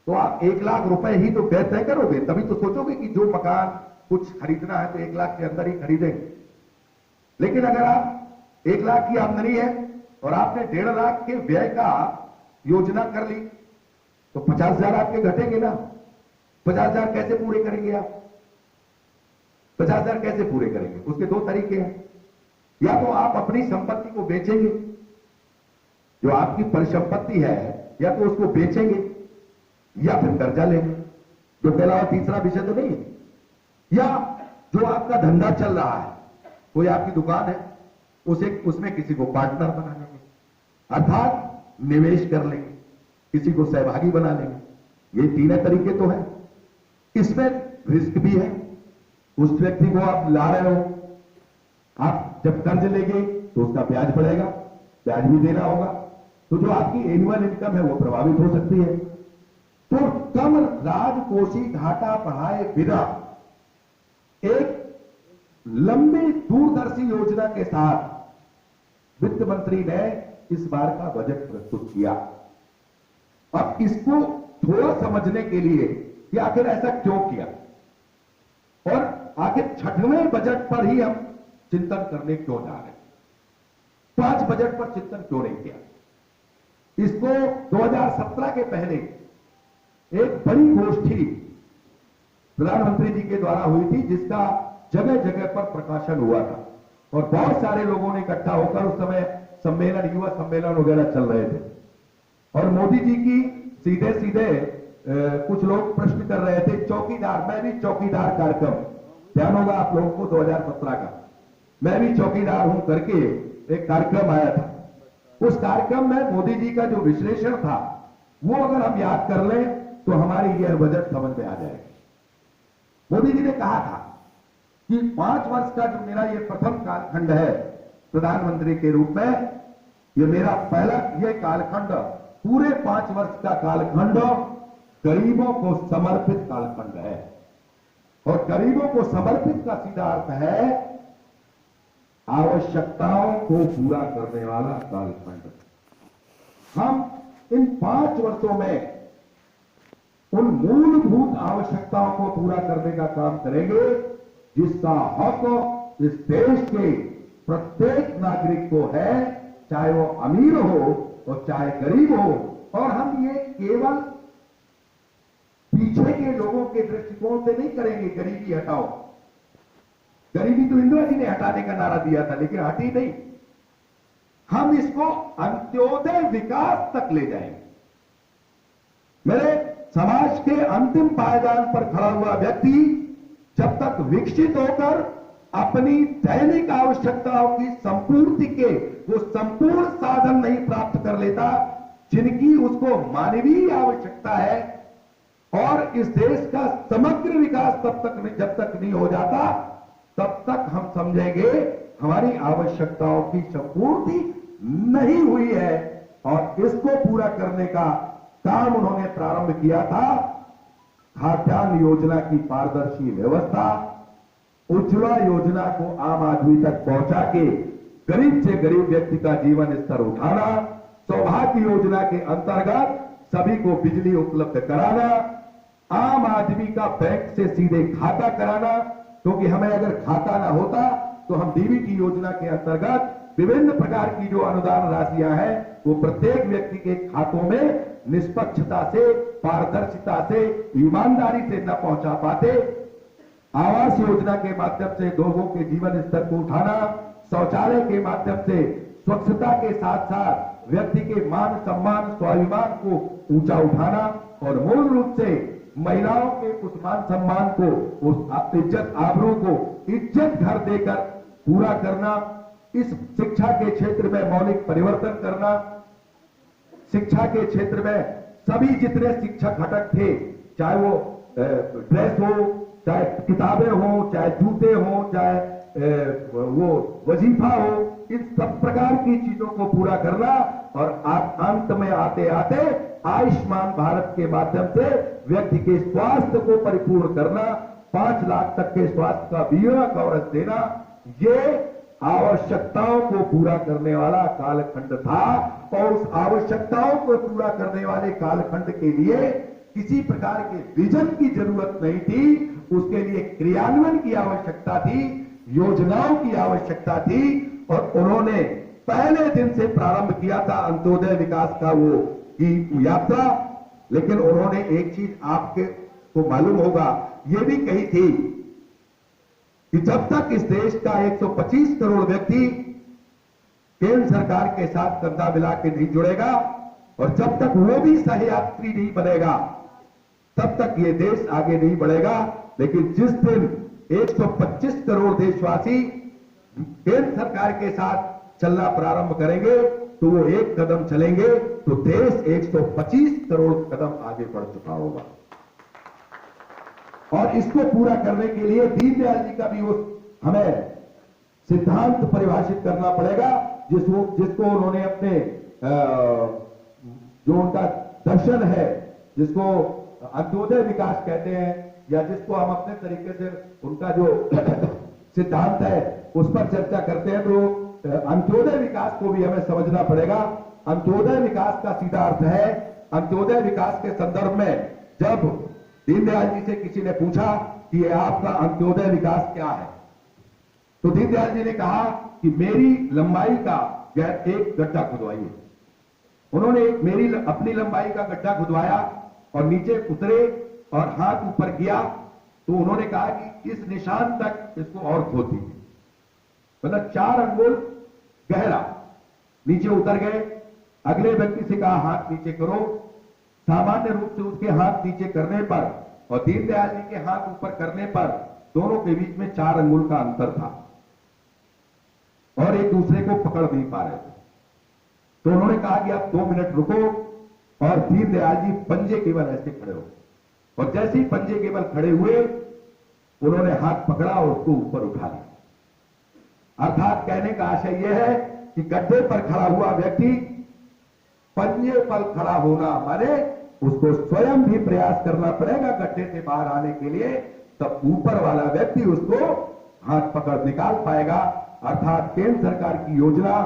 तो आप 1 लाख रुपए ही तो व्यय तय करोगे, तभी तो सोचोगे कि जो मकान कुछ खरीदना है तो 1 लाख के अंदर ही खरीदेंगे। लेकिन अगर आप 1 लाख की आमदनी है और आपने 1.5 लाख के व्यय का योजना कर ली, तो 50,000 आपके घटेंगे ना। 50,000 कैसे पूरे करेंगे आप? 50,000 कैसे पूरे करेंगे? उसके 2 तरीके हैं। या तो आप अपनी संपत्ति को बेचेंगे, जो आपकी परिसंपत्ति है, या तो उसको बेचेंगे या फिर कर्जा लेंगे। जो पहला और तीसरा विषय तो नहीं है। या जो आपका धंधा चल रहा है, कोई आपकी दुकान है, उसमें किसी को पार्टनर बना लेंगे, अर्थात निवेश कर लेंगे, किसी को सहभागी बना लेंगे। ये 3 तरीके तो हैं। इसमें रिस्क भी है। उस व्यक्ति को आप ला रहे हो, आप जब कर्ज लेंगे तो उसका ब्याज बढ़ेगा, ब्याज भी देना होगा, तो जो आपकी एनुअल इनकम है वो प्रभावित हो सकती है। तो कम राजकोषीय घाटा बढ़ाए बिना एक लंबी दूरदर्शी योजना के साथ वित्त मंत्री ने इस बार का बजट प्रस्तुत किया। अब इसको थोड़ा समझने के लिए कि आखिर ऐसा क्यों किया और आखिर 6वें बजट पर ही हम चिंतन करने क्यों जा रहे हैं, 5 बजट पर चिंतन क्यों नहीं किया। इसको 2017 के पहले एक बड़ी गोष्ठी प्रधानमंत्री जी के द्वारा हुई थी, जिसका जगह जगह पर प्रकाशन हुआ था और बहुत सारे लोगों ने इकट्ठा होकर, उस समय सम्मेलन, युवा सम्मेलन वगैरह चल रहे थे, और मोदी जी की सीधे सीधे कुछ लोग प्रश्न कर रहे थे, चौकीदार, मैं भी चौकीदार कार्यक्रम, ध्यान होगा आप लोगों को 2017 का, मैं भी चौकीदार हूं करके एक कार्यक्रम आया था। उस कार्यक्रम में मोदी जी का जो विश्लेषण था वो अगर हम याद कर लें तो हमारी यह बजट समझ में आ जाएगा। मोदी जी ने कहा था कि 5 वर्ष का जो मेरा ये प्रथम कालखंड है प्रधानमंत्री के रूप में, ये मेरा पहला ये कालखंड, पूरे 5 वर्ष का कालखंड गरीबों को समर्पित कालखंड है। और गरीबों को समर्पित का सीधा अर्थ है आवश्यकताओं को पूरा करने वाला कालखंड। हम इन 5 वर्षों में उन मूलभूत आवश्यकताओं को पूरा करने का काम करेंगे जिसका हक इस देश के प्रत्येक नागरिक को है, चाहे वो अमीर हो और चाहे गरीब हो। और हम ये केवल पीछे के लोगों के दृष्टिकोण से नहीं करेंगे, गरीबी हटाओ। गरीबी तो इंदिरा जी ने हटाने का नारा दिया था, लेकिन हटी नहीं। हम इसको अंत्योदय विकास तक ले जाएंगे। मेरे समाज के अंतिम पायदान पर खड़ा हुआ व्यक्ति जब तक विकसित होकर अपनी दैनिक आवश्यकताओं की संपूर्ति के वो संपूर्ण साधन नहीं प्राप्त कर लेता जिनकी उसको मानवीय आवश्यकता है, और इस देश का समग्र विकास जब तक नहीं हो जाता, तब तक हम समझेंगे हमारी आवश्यकताओं की संपूर्ति नहीं हुई है। और इसको पूरा करने का काम उन्होंने प्रारंभ किया था खाद्यान्न योजना की पारदर्शी व्यवस्था, उज्ज्वला योजना को आम आदमी तक पहुंचा के गरीब से गरीब व्यक्ति का जीवन स्तर उठाना, सौभाग्य योजना के अंतर्गत सभी को बिजली उपलब्ध कराना, आम आदमी का बैंक से सीधे खाता कराना, क्योंकि हमें अगर खाता ना होता तो हम डीबीटी योजना के अंतर्गत विभिन्न प्रकार की जो अनुदान राशियां हैं वो प्रत्येक व्यक्ति के खातों में निष्पक्षता से, पारदर्शिता से, ईमानदारी से न पहुंचा पाते। आवास योजना के माध्यम से लोगों के जीवन स्तर को उठाना, शौचालय के माध्यम से स्वच्छता के साथ साथ व्यक्ति के मान सम्मान, स्वाभिमान को ऊंचा उठाना और मूल रूप से महिलाओं के उस मान सम्मान को, उस इज्जत आबरू को इज्जत घर देकर पूरा करना, इस शिक्षा के क्षेत्र में मौलिक परिवर्तन करना, शिक्षा के क्षेत्र में सभी जितने शिक्षक घटक थे, चाहे वो ड्रेस हो, चाहे किताबें हो, चाहे जूते हो, चाहे वो वजीफा हो, इन सब प्रकार की चीजों को पूरा करना और अंत में आते आते आयुष्मान भारत के माध्यम से व्यक्ति के स्वास्थ्य को परिपूर्ण करना, 5 लाख तक के स्वास्थ्य का बीमा कवरेज देना, ये आवश्यकताओं को पूरा करने वाला कालखंड था। और उस आवश्यकताओं को पूरा करने वाले कालखंड के लिए किसी प्रकार के विजन की जरूरत नहीं थी, उसके लिए क्रियान्वयन की आवश्यकता थी, योजनाओं की आवश्यकता थी। और उन्होंने पहले दिन से प्रारंभ किया था अंत्योदय विकास का वो की यात्रा। लेकिन उन्होंने एक चीज आपके को मालूम होगा, ये भी कही थी कि जब तक इस देश का 125 करोड़ व्यक्ति केंद्र सरकार के साथ कंधा मिला के नहीं जुड़ेगा और जब तक वो भी सहयात्री नहीं बनेगा, तब तक ये देश आगे नहीं बढ़ेगा। लेकिन जिस दिन 125 करोड़ देशवासी केंद्र सरकार के साथ चलना प्रारंभ करेंगे तो वो एक कदम चलेंगे तो देश 125 करोड़ कदम आगे बढ़ चुका होगा। और इसको पूरा करने के लिए दीनदयाल जी का भी हमें सिद्धांत परिभाषित करना पड़ेगा, जिसको उन्होंने अपने जो उनका दर्शन है, जिसको अंत्योदय विकास कहते हैं, या जिसको हम अपने तरीके से उनका जो सिद्धांत है उस पर चर्चा करते हैं, तो अंत्योदय विकास को भी हमें समझना पड़ेगा। अंत्योदय विकास का सीधा अर्थ है, अंत्योदय विकास के संदर्भ में जब दीनदयाल जी से किसी ने पूछा कि ये आपका अंत्योदय विकास क्या है, तो दीनदयाल जी ने कहा कि मेरी लंबाई का एक गड्ढा खुदवाइए। उन्होंने अपनी लंबाई का गड्ढा खुदवाया और नीचे उतरे और हाथ ऊपर किया, तो उन्होंने कहा कि इस निशान तक इसको और खोद दीजिए, मतलब 4 अंगुल गहरा नीचे उतर गए। अगले व्यक्ति से कहा हाथ नीचे करो, सामान्य रूप से उसके हाथ नीचे करने पर और दीनदयाल जी के हाथ ऊपर करने पर दोनों के बीच में 4 अंगुल का अंतर था और एक दूसरे को पकड़ नहीं पा रहे थे। तो उन्होंने कहा कि आप 2 मिनट रुको, और दीनदयाल जी पंजे केवल ऐसे खड़े हो, और जैसे ही पंजे केवल खड़े हुए उन्होंने हाथ पकड़ा और उसको ऊपर उठा लिया। अर्थात कहने का आशय यह है कि गड्ढे पर खड़ा हुआ व्यक्ति पंजे पर खड़ा होना माने उसको स्वयं भी प्रयास करना पड़ेगा गड्ढे से बाहर आने के लिए, तब ऊपर वाला व्यक्ति उसको हाथ पकड़ निकाल पाएगा। अर्थात केंद्र सरकार की योजना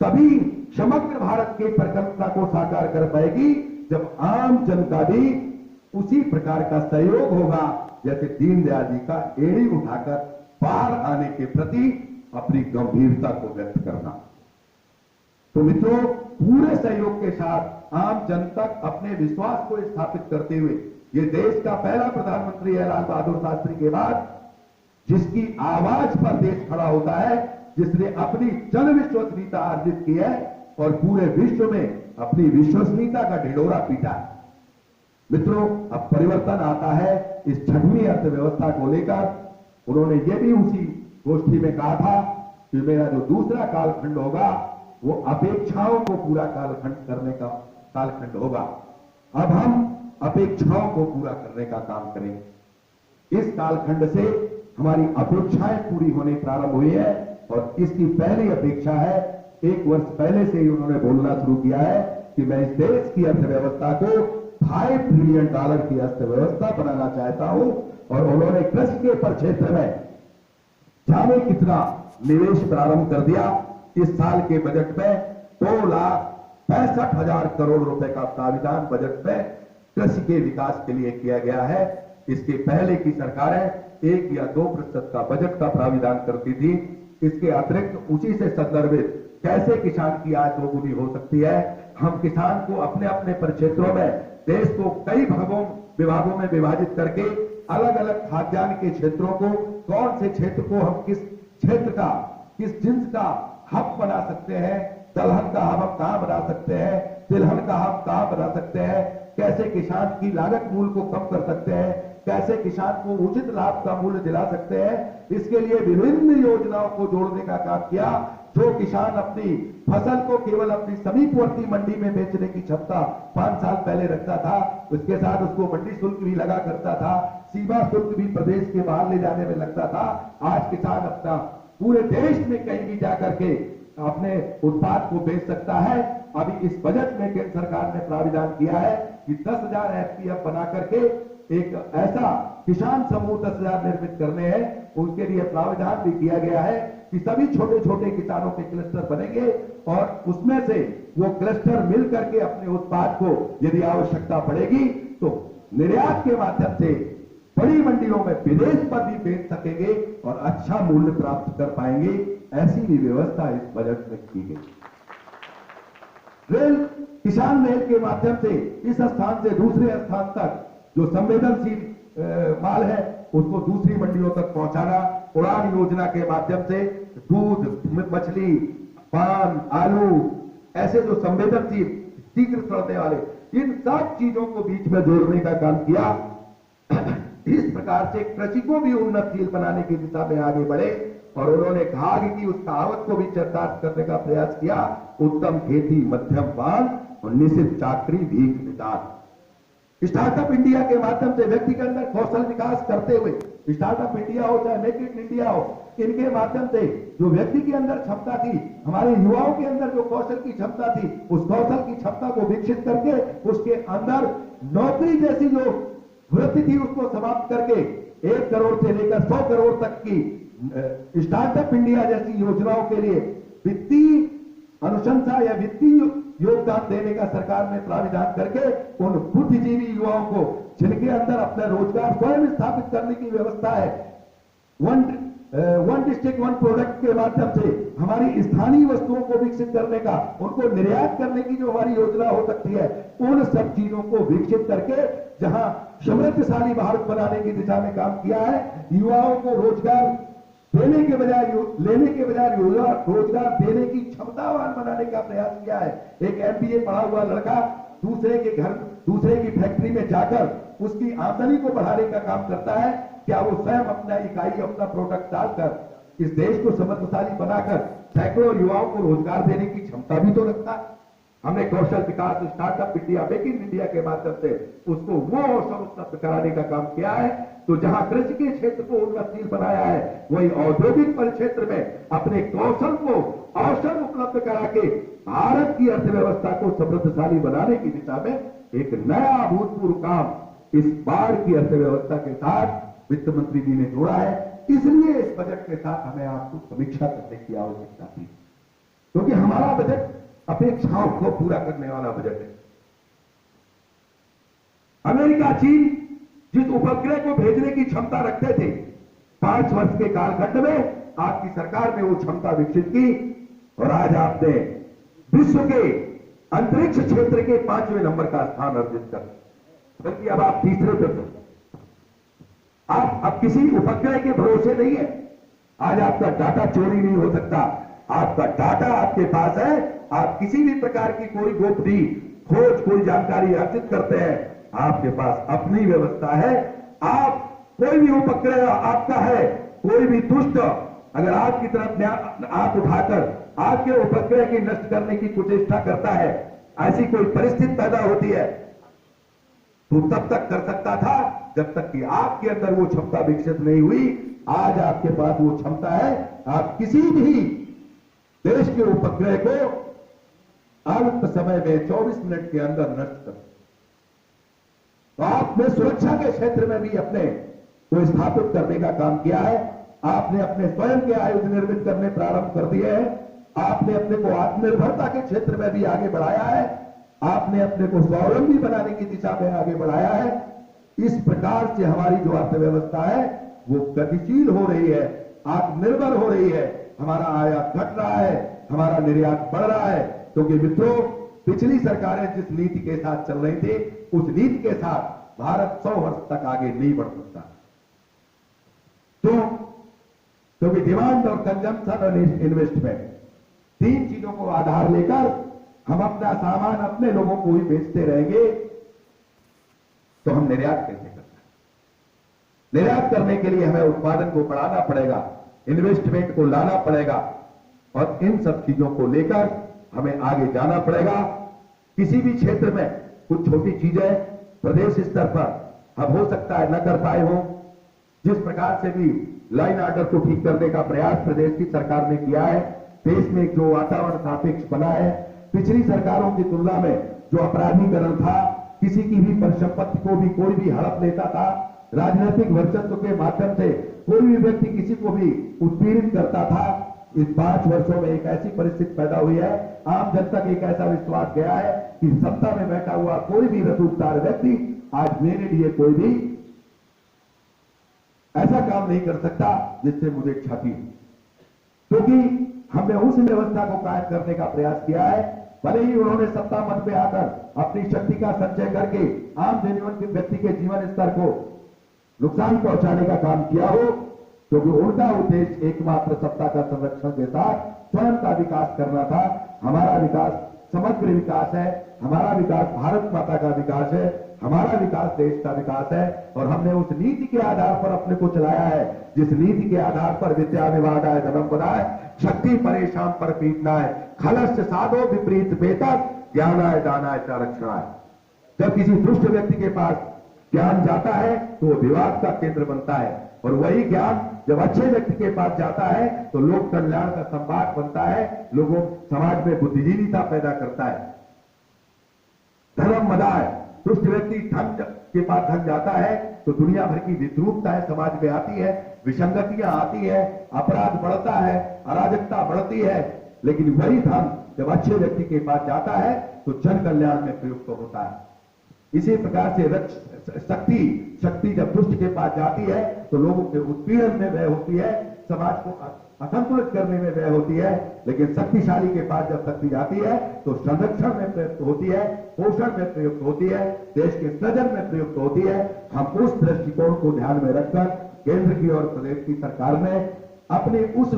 तभी समग्र भारत की परिकल्पना को साकार कर पाएगी जब आम जनता भी उसी प्रकार का सहयोग होगा जैसे दीनदयाल जी का एड़ी उठाकर बाहर आने के प्रति अपनी गंभीरता को व्यक्त करना। तो मित्रों, पूरे सहयोग के साथ आम जनता अपने विश्वास को स्थापित करते हुए ये देश का पहला प्रधानमंत्री है लाल बहादुर शास्त्री के बाद जिसकी आवाज पर देश खड़ा होता है, जिसने अपनी जन विश्वसनीयता अर्जित की है और पूरे विश्व में अपनी विश्वसनीयता का ढिंढोरा पीटा है। मित्रों, अब परिवर्तन आता है इस 6वीं अर्थव्यवस्था को लेकर। उन्होंने ये भी उसी गोष्ठी में कहा था कि मेरा जो दूसरा कालखंड होगा वो अपेक्षाओं को पूरा कालखंड करने का कालखंड होगा। अब हम अपेक्षाओं को पूरा करने का काम करेंगे। इस कालखंड से हमारी अपेक्षाएं पूरी होने प्रारंभ हुई है और इसकी पहली अपेक्षा है, 1 वर्ष पहले से ही उन्होंने बोलना शुरू किया है कि मैं इस देश की अर्थव्यवस्था को $5 ट्रिलियन की अर्थव्यवस्था बनाना चाहता हूं। और उन्होंने कृषि के परिक्षेत्र में जाने कितना निवेश प्रारंभ कर दिया। इस साल के बजट में 2,65,000 करोड़ रुपए का प्राविधान बजट में कृषि के विकास के लिए किया गया है। इसके पहले की सरकारें 1 या 2% का बजट का प्राविधान करती थी। इसके अतिरिक्त उसी से संदर्भित कैसे किसान की आय दोगुनी हो सकती है। हम किसान को अपने अपने परिक्षेत्रों में देश को कई विभागों में विभाजित करके अलग अलग खाद्यान्न के क्षेत्रों को, कौन से क्षेत्र को हम किस क्षेत्र का, किस जिन्स का हब बना सकते हैं, दलहन का हब हम कहां बना सकते हैं, तिलहन का हब कहां बना सकते हैं, कैसे किसान की लागत मूल्य को कम कर सकते हैं, कैसे किसान को उचित लाभ का मूल्य दिला सकते हैं। इसके लिए विभिन्न योजनाओं को जोड़ने का काम किया। जो किसान अपनी फसल को केवल अपनी समीपवर्ती मंडी में बेचने की क्षमता 5 साल पहले रखता था, उसके साथ उसको मंडी शुल्क भी लगा करता था, सीमा शुल्क भी प्रदेश के बाहर ले जाने में लगता था। आज किसान अपना पूरे देश में कहीं भी जाकर के अपने उत्पाद को बेच सकता है। अभी इस बजट में केंद्र सरकार ने प्राविधान किया है कि 10,000 एफपीएफ बना करके एक ऐसा किसान समूह 10,000 निर्मित करने हैं। उसके लिए प्राविधान भी किया गया है कि सभी छोटे छोटे किसानों के क्लस्टर बनेंगे और उसमें से वो क्लस्टर मिल करके अपने उत्पाद को यदि आवश्यकता पड़ेगी तो निर्यात के माध्यम से बड़ी मंडियों में विदेश पर भी बेच सकेंगे और अच्छा मूल्य प्राप्त कर पाएंगे। ऐसी भी व्यवस्था इस बजट में की गई। रेल, किसान रेल के माध्यम से इस स्थान से दूसरे स्थान तक जो संवेदनशील माल है उसको दूसरी मंडियों तक पहुंचाना, उड़ान योजना के माध्यम से दूध, मछली, पान, आलू, ऐसे जो संवेदनशील शीघ्र सड़ने वाले, इन सब चीजों को बीच में जोड़ने का काम किया। इस प्रकार से कृषि को भी उन्नतशील बनाने की दिशा में आगे बढ़े और उन्होंने कहा कि उस कहावत को भी चरितार्थ करने का प्रयास किया, उत्तम खेती मध्यम पान और निश्चित चाकरी भीख निदान। स्टार्टअप इंडिया के माध्यम से व्यक्ति के अंदर कौशल विकास करते हुए, स्टार्टअप इंडिया हो चाहे मेक इन इंडिया हो, इनके माध्यम से जो व्यक्ति के अंदर क्षमता थी, हमारे युवाओं के अंदर जो कौशल की क्षमता थी, उस कौशल की क्षमता को विकसित करके उसके अंदर नौकरी जैसी जो वृत्ति थी उसको समाप्त करके 1 करोड़ से लेकर 100 करोड़ तक की स्टार्टअप इंडिया जैसी योजनाओं के लिए वित्तीय अनुशंसा या वित्तीय योगदान देने का सरकार ने प्राविधान करके उन बुद्धिजीवी युवाओं को जिनके अंदर अपना रोजगार स्वयं स्थापित करने की व्यवस्था है, वन डिस्ट्रिक्ट वन प्रोडक्ट के माध्यम से हमारी स्थानीय वस्तुओं को विकसित करने का, उनको निर्यात करने की जो हमारी योजना हो सकती है, उन सब चीजों को विकसित करके जहां समृद्धशाली भारत बनाने की दिशा में काम किया है। युवाओं को रोजगार देने के बजाय लेने के बजाय रोजगार देने की क्षमतावान बनाने का प्रयास किया है। एक एमबीए पढ़ा हुआ लड़का दूसरे के घर, दूसरे की फैक्ट्री में जाकर उसकी आमदनी को बढ़ाने का काम करता है। क्या वो स्वयं अपना इकाई, अपना प्रोडक्ट डालकर इस देश को समृद्धशाली बनाकर सैकड़ों युवाओं को रोजगार देने की क्षमता भी तो रखता है। हमने Kaushal Vikas, startup India, make in India के माध्यम से उसको वो अवसर उपलब्ध कराने का काम किया है। तो जहां कृषि के क्षेत्र को उन्नतशील बनाया है, वही औद्योगिक परिक्षेत्र में अपने कौशल को अवसर उपलब्ध करा के भारत की अर्थव्यवस्था को समृद्धशाली बनाने की दिशा में एक नया अभूतपूर्व काम इस बाढ़ की अर्थव्यवस्था के साथ वित्त मंत्री जी ने जोड़ा है। इसलिए इस बजट के साथ हमें आपको समीक्षा करने की आवश्यकता थी, क्योंकि हमारा बजट अपेक्षाओं को पूरा करने वाला बजट है। अमेरिका, चीन जिस उपग्रह को भेजने की क्षमता रखते थे, 5 वर्ष के कालखंड में आपकी सरकार ने वो क्षमता विकसित की और आज आपने विश्व के अंतरिक्ष क्षेत्र के 5वें नंबर का स्थान अर्जित कर, बल्कि अब आप तीसरे पे। आप अब किसी उपग्रह के भरोसे नहीं है। आज आपका डाटा चोरी नहीं हो सकता, आपका डाटा आपके पास है। आप किसी भी प्रकार की कोई गोपनीय खोज, कोई जानकारी अर्जित करते हैं, आपके पास अपनी व्यवस्था है। आप कोई भी उपग्रह आपका है, कोई भी दुष्ट अगर आपकी तरफ आंख उठाकर आपके उपग्रह की नष्ट करने की कुचेष्टा करता है, ऐसी कोई परिस्थिति पैदा होती है, तो तब तक कर सकता था जब तक कि आपके अंदर वो क्षमता विकसित नहीं हुई। आज आपके पास वो क्षमता है। आप किसी भी देश के उपग्रह को अल्प समय में 24 मिनट के अंदर नष्ट कर, तो आपने सुरक्षा के क्षेत्र में भी अपने को स्थापित करने का काम किया है। आपने अपने स्वयं के आयुध निर्मित करने प्रारंभ कर दिए हैं। आपने अपने को आत्मनिर्भरता के क्षेत्र में भी आगे बढ़ाया है। आपने अपने को स्वावलंबी बनाने की दिशा में आगे बढ़ाया है। इस प्रकार से हमारी जो अर्थव्यवस्था है वो गतिशील हो रही है, आत्मनिर्भर हो रही है। हमारा आयात घट रहा है, हमारा निर्यात बढ़ रहा है। क्योंकि मित्रों, पिछली सरकारें जिस नीति के साथ चल रही थी, उस नीति के साथ भारत 100 वर्ष तक आगे नहीं बढ़ सकता। तो क्योंकि डिमांड और कंजम्पशन और इन्वेस्टमेंट, तीन चीजों को आधार लेकर हम अपना सामान अपने लोगों को ही बेचते रहेंगे तो हम निर्यात कैसे करते हैं? निर्यात करने के लिए हमें उत्पादन को बढ़ाना पड़ेगा, इन्वेस्टमेंट को लाना पड़ेगा और इन सब चीजों को लेकर हमें आगे जाना पड़ेगा। किसी भी क्षेत्र में कुछ छोटी चीजें प्रदेश स्तर पर अब हो सकता है न कर पाए हो। जिस प्रकार से भी लाइन ऑर्डर को ठीक करने का प्रयास प्रदेश की सरकार ने किया है, देश में जो वातावरण सापेक्ष बना है, पिछली सरकारों की तुलना में जो अपराधीकरण था, किसी की भी परिसंपत्ति को भी कोई भी हड़प लेता था, राजनीतिक वर्चस्व के माध्यम से कोई भी व्यक्ति किसी को भी उत्पीड़ित करता था। इस 5 वर्षों में एक ऐसी परिस्थिति पैदा हुई है, आम जनता का एक ऐसा विश्वास गया है कि सत्ता में बैठा हुआ कोई भी रसूखदार व्यक्ति आज मेरे लिए कोई भी ऐसा काम नहीं कर सकता जिससे मुझे क्षति हो, क्योंकि हमने उस व्यवस्था को कायम करने का प्रयास किया है। भले ही उन्होंने सत्ता मत पे आकर अपनी शक्ति का संचय करके आम जीवन व्यक्ति के जीवन स्तर को नुकसान पहुंचाने का काम किया हो, क्योंकि उनका उद्देश्य एकमात्र सत्ता का संरक्षण के साथ स्वयं का विकास करना था। हमारा विकास समग्र विकास है, हमारा विकास भारत माता का विकास है, हमारा विकास देश का विकास है। और हमने उस नीति के आधार पर अपने को चलाया है, जिस नीति के आधार पर विद्या विवादाय धर्म बधाय, शक्ति परेशान पर पीटनाय, खलस्य साधो विपरीत बेतक, ज्ञानाय दानाय च रक्षणाय। जब किसी दुष्ट व्यक्ति के पास ज्ञान जाता है तो वो विवाद का केंद्र बनता है, और वही ज्ञान जब अच्छे व्यक्ति के पास जाता है तो लोक कल्याण का संवाद बनता है, लोगों समाज में बुद्धिजीविता पैदा करता है। धर्म मदाय, दुष्ट व्यक्ति धन के पास धन जाता है तो दुनिया भर की विद्रूपताएं समाज में आती है, विसंगतियां आती है, अपराध बढ़ता है, अराजकता बढ़ती है। लेकिन वही धन जब अच्छे व्यक्ति के पास जाता है तो जन कल्याण में प्रयुक्त होता है। इसी प्रकार से शक्ति जब दुष्ट के पास जाती है तो लोगों के उत्पीड़न में व्यय होती है, समाज को असंतुलित करने में व्यय होती है। लेकिन शक्तिशाली के पास जब शक्ति जाती है तो संरक्षण में प्रयुक्त होती है, पोषण में प्रयुक्त होती है, देश के सृजन में प्रयुक्त होती है। हम उस दृष्टिकोण को ध्यान में रखकर केंद्र की और प्रदेश की सरकार ने अपने उस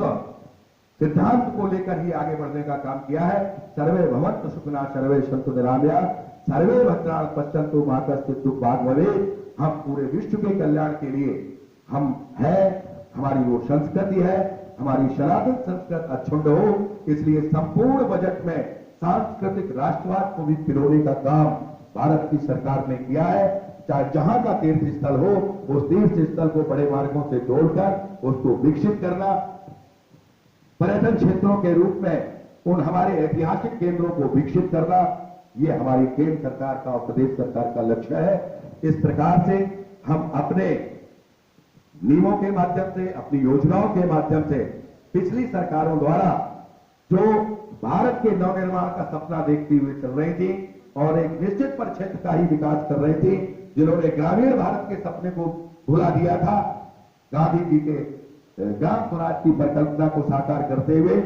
सिद्धांत को लेकर ही आगे बढ़ने का काम किया है। सर्वे भवन्तु सुखिनः, सर्वे सन्तु निरामया, सर्वे भद्राणि पश्यन्तु मा कश्चित् दुःखभाग् भवेत्। हम पूरे विश्व के कल्याण के लिए हम है, हमारी वो संस्कृति है, हमारी सनातन संस्कृति अक्षुण्ण हो। इसलिए संपूर्ण बजट में सांस्कृतिक राष्ट्रवाद को भी पिरोने का काम भारत की सरकार ने किया है। चाहे जहां का तीर्थ स्थल हो, उस तीर्थ स्थल को बड़े मार्गों से जोड़कर उसको विकसित करना, पर्यटन क्षेत्रों के रूप में उन हमारे ऐतिहासिक केंद्रों को विकसित करना, ये हमारी केंद्र सरकार का और प्रदेश सरकार का लक्ष्य है। इस प्रकार से हम अपने नियमों के माध्यम से, अपनी योजनाओं के माध्यम से पिछली सरकारों द्वारा जो भारत के नवनिर्माण का सपना देखती हुए चल रही थी और एक निश्चित परिक्षेत्र का ही विकास कर रही थी, जिन्होंने ग्रामीण भारत के सपने को भुला दिया था, गांधी जी के ग्राम स्वराज की परिकल्पना को साकार करते हुए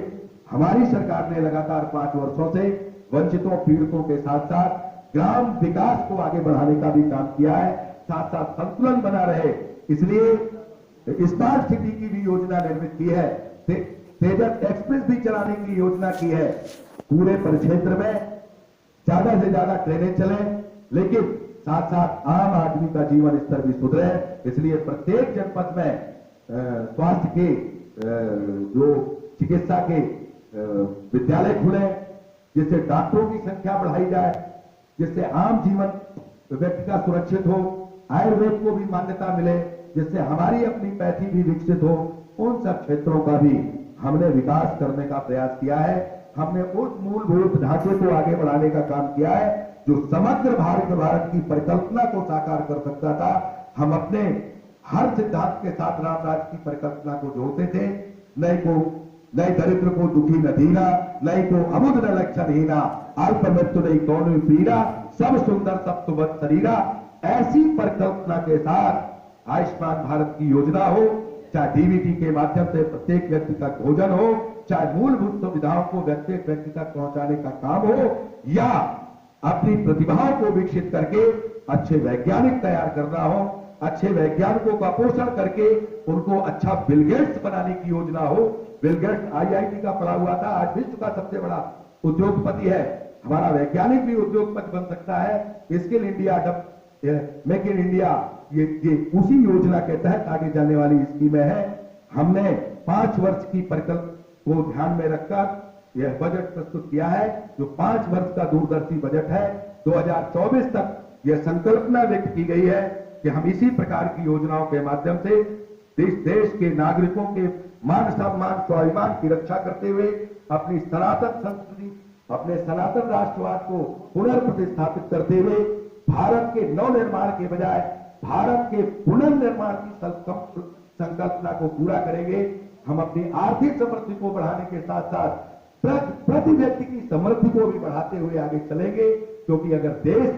हमारी सरकार ने लगातार 5 वर्षों से वंचितों पीड़ितों के साथ साथ ग्राम विकास को आगे बढ़ाने का भी काम किया है, साथ साथ संतुलन बना रहे, इसलिए स्मार्ट सिटी की भी योजना निर्मित की है, तेजस एक्सप्रेस भी चलाने की योजना की है। पूरे परिक्षेत्र में ज्यादा से ज्यादा ट्रेनें चले, लेकिन साथ साथ आम आदमी का जीवन स्तर भी सुधरे। इसलिए प्रत्येक जनपद में स्वास्थ्य के जो चिकित्सा के विद्यालय खुले, जिससे डॉक्टरों की संख्या बढ़ाई जाए, जिससे आम जीवन व्यक्ति का सुरक्षित हो, आयुर्वेद को भी मान्यता मिले, जिससे हमारी अपनी पैथी भी विकसित हो। उन सब क्षेत्रों का भी हमने विकास करने का प्रयास किया है। हमने उस मूलभूत ढांचे को आगे बढ़ाने का काम किया है जो समग्र भारत की परिकल्पना को साकार कर सकता था। हम अपने हर सिद्धांत के साथ रामराज की परिकल्पना को जोड़ते थे। नई दरिद्र को दुखी न दीना, नई को अबुध न लक्षणहीना, अल्प मृत्यु नहीं कौन पीड़ा, सब सुंदर सब सुबह शरीरा। ऐसी परिकल्पना के साथ आयुष्मान भारत की योजना हो, चाहे डीबीटी के माध्यम से प्रत्येक व्यक्ति का भोजन हो, चाहे मूलभूत सुविधाओं को प्रत्येक व्यक्ति तक पहुंचाने का काम हो, या अपनी प्रतिभाओं को विकसित करके अच्छे वैज्ञानिक तैयार करना हो, अच्छे वैज्ञानिकों का पोषण करके उनको अच्छा बिल गेट्स बनाने की योजना हो। बिल गेट्स आईआईटी का पढ़ा हुआ था, आज विश्व का सबसे बड़ा उद्योगपति है। हमारा वैज्ञानिक भी उद्योगपति बन सकता है। Skill India, make in India, ये उसी योजना के तहत आगे जाने वाली स्कीमें हैं। हमने 5 वर्ष की परिकल्पना को ध्यान में रखकर यह बजट प्रस्तुत किया है, जो 5 वर्ष का दूरदर्शी बजट है। 2024 तक यह संकल्पना व्यक्त की गई है कि हम इसी प्रकार की योजनाओं के माध्यम से देश के नागरिकों के मान सम्मान स्वाभिमान की रक्षा करते हुए अपनी सनातन संस्कृति, अपने सनातन राष्ट्रवाद को पुनर्प्रतिष्ठापित करते हुए भारत के नवनिर्माण के बजाय भारत के पुनर्निर्माण की संकल्पना को पूरा करेंगे। हम अपनी आर्थिक समृद्धि को बढ़ाने के साथ साथ प्रति व्यक्ति की समृद्धि को भी बढ़ाते हुए आगे चलेंगे, क्योंकि अगर देश